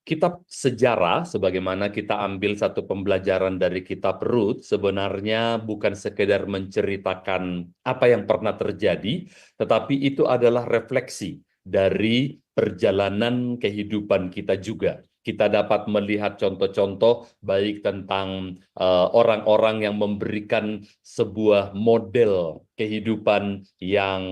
Kitab sejarah, sebagaimana kita ambil satu pembelajaran dari kitab Rut, sebenarnya bukan sekedar menceritakan apa yang pernah terjadi, tetapi itu adalah refleksi dari perjalanan kehidupan kita juga. Kita dapat melihat contoh-contoh baik tentang orang-orang yang memberikan sebuah model kehidupan yang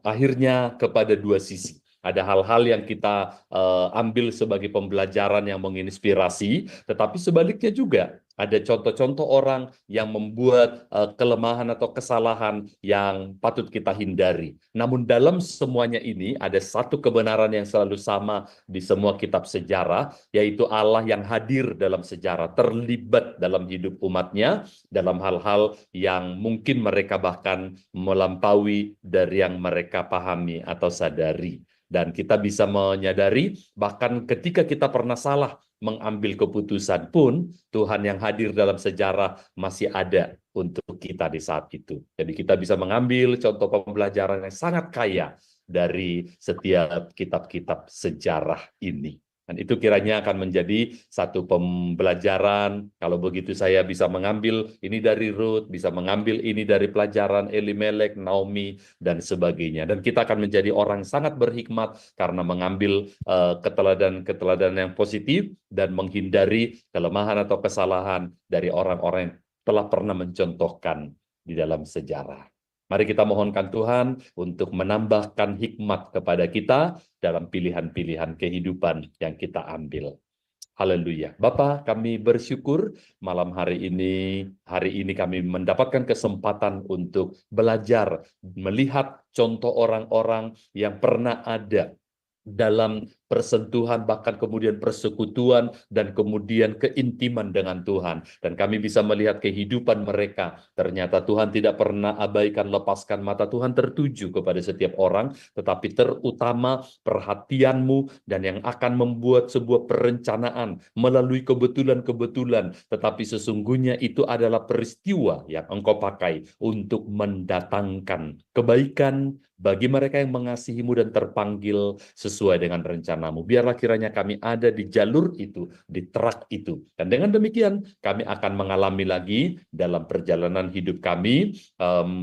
akhirnya kepada dua sisi. Ada hal-hal yang kita ambil sebagai pembelajaran yang menginspirasi, tetapi sebaliknya juga ada contoh-contoh orang yang membuat kelemahan atau kesalahan yang patut kita hindari. Namun dalam semuanya ini ada satu kebenaran yang selalu sama di semua kitab sejarah, yaitu Allah yang hadir dalam sejarah, terlibat dalam hidup umatnya, dalam hal-hal yang mungkin mereka bahkan melampaui dari yang mereka pahami atau sadari. Dan kita bisa menyadari bahkan ketika kita pernah salah mengambil keputusan pun, Tuhan yang hadir dalam sejarah masih ada untuk kita di saat itu. Jadi kita bisa mengambil contoh pembelajaran yang sangat kaya dari setiap kitab-kitab sejarah ini. Dan itu kiranya akan menjadi satu pembelajaran. Kalau begitu saya bisa mengambil ini dari Rut, bisa mengambil ini dari pelajaran Elimelek, Naomi, dan sebagainya. Dan kita akan menjadi orang sangat berhikmat karena mengambil keteladanan-keteladanan yang positif dan menghindari kelemahan atau kesalahan dari orang-orang yang telah pernah mencontohkan di dalam sejarah. Mari kita mohonkan Tuhan untuk menambahkan hikmat kepada kita dalam pilihan-pilihan kehidupan yang kita ambil. Haleluya. Bapa, kami bersyukur malam hari ini kami mendapatkan kesempatan untuk belajar, melihat contoh orang-orang yang pernah ada dalam persentuhan, bahkan kemudian persekutuan, dan kemudian keintiman dengan Tuhan. Dan kami bisa melihat kehidupan mereka. Ternyata Tuhan tidak pernah abaikan, lepaskan mata Tuhan tertuju kepada setiap orang, tetapi terutama perhatianmu dan yang akan membuat sebuah perencanaan melalui kebetulan-kebetulan, tetapi sesungguhnya itu adalah peristiwa yang Engkau pakai untuk mendatangkan kebaikan bagi mereka yang mengasihimu dan terpanggil sesuai dengan rencanamu. Biarlah kiranya kami ada di jalur itu, di track itu. Dan dengan demikian kami akan mengalami lagi dalam perjalanan hidup kami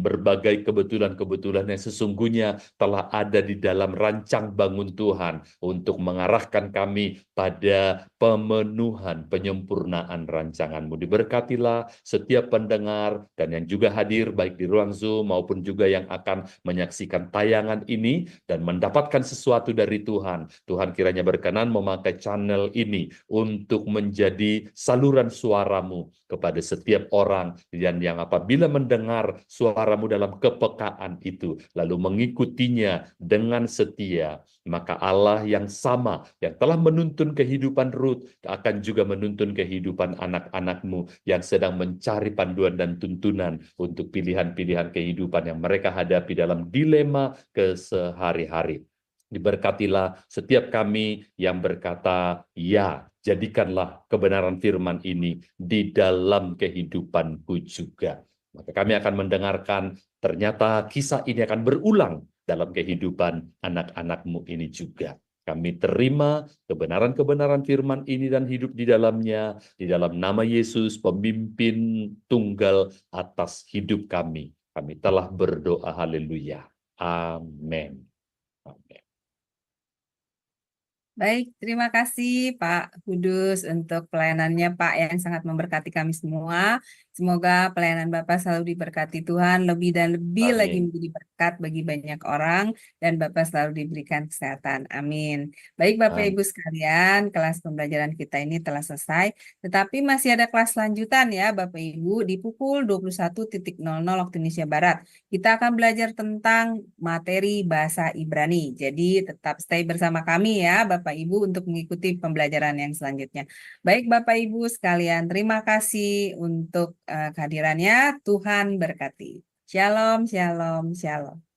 berbagai kebetulan-kebetulan yang sesungguhnya telah ada di dalam rancang bangun Tuhan untuk mengarahkan kami pada pemenuhan, penyempurnaan rancanganmu. Diberkatilah setiap pendengar dan yang juga hadir baik di ruang Zoom maupun juga yang akan menyaksikan tayangan ini dan mendapatkan sesuatu dari Tuhan. Tuhan kiranya berkenan memakai channel ini untuk menjadi saluran suaramu kepada setiap orang, dan yang apabila mendengar suaramu dalam kepekaan itu, lalu mengikutinya dengan setia, maka Allah yang sama yang telah menuntun kehidupan Rut akan juga menuntun kehidupan anak-anakmu yang sedang mencari panduan dan tuntunan untuk pilihan-pilihan kehidupan yang mereka hadapi dalam dilema kesehari-hari. Diberkatilah setiap kami yang berkata, ya, jadikanlah kebenaran firman ini di dalam kehidupanku juga. Maka kami akan mendengarkan ternyata kisah ini akan berulang dalam kehidupan anak-anakmu ini juga. Kami terima kebenaran-kebenaran firman ini dan hidup di dalamnya, di dalam nama Yesus, pemimpin tunggal atas hidup kami. Kami telah berdoa, haleluya. Amin. Amin. Baik, terima kasih Pak Kudus untuk pelayanannya Pak yang sangat memberkati kami semua. Semoga pelayanan Bapak selalu diberkati Tuhan, lebih dan lebih lagi Amin. menjadi berkat bagi banyak orang, dan Bapak selalu diberikan kesehatan. Amin. Baik Bapak Amin. Ibu sekalian, kelas pembelajaran kita ini telah selesai, tetapi masih ada kelas lanjutan ya Bapak Ibu di pukul 21.00 waktu Indonesia Barat. Kita akan belajar tentang materi bahasa Ibrani. Jadi tetap stay bersama kami ya Bapak Ibu untuk mengikuti pembelajaran yang selanjutnya. Baik Bapak Ibu sekalian, terima kasih untuk kehadirannya. Tuhan berkati. Shalom, shalom, shalom.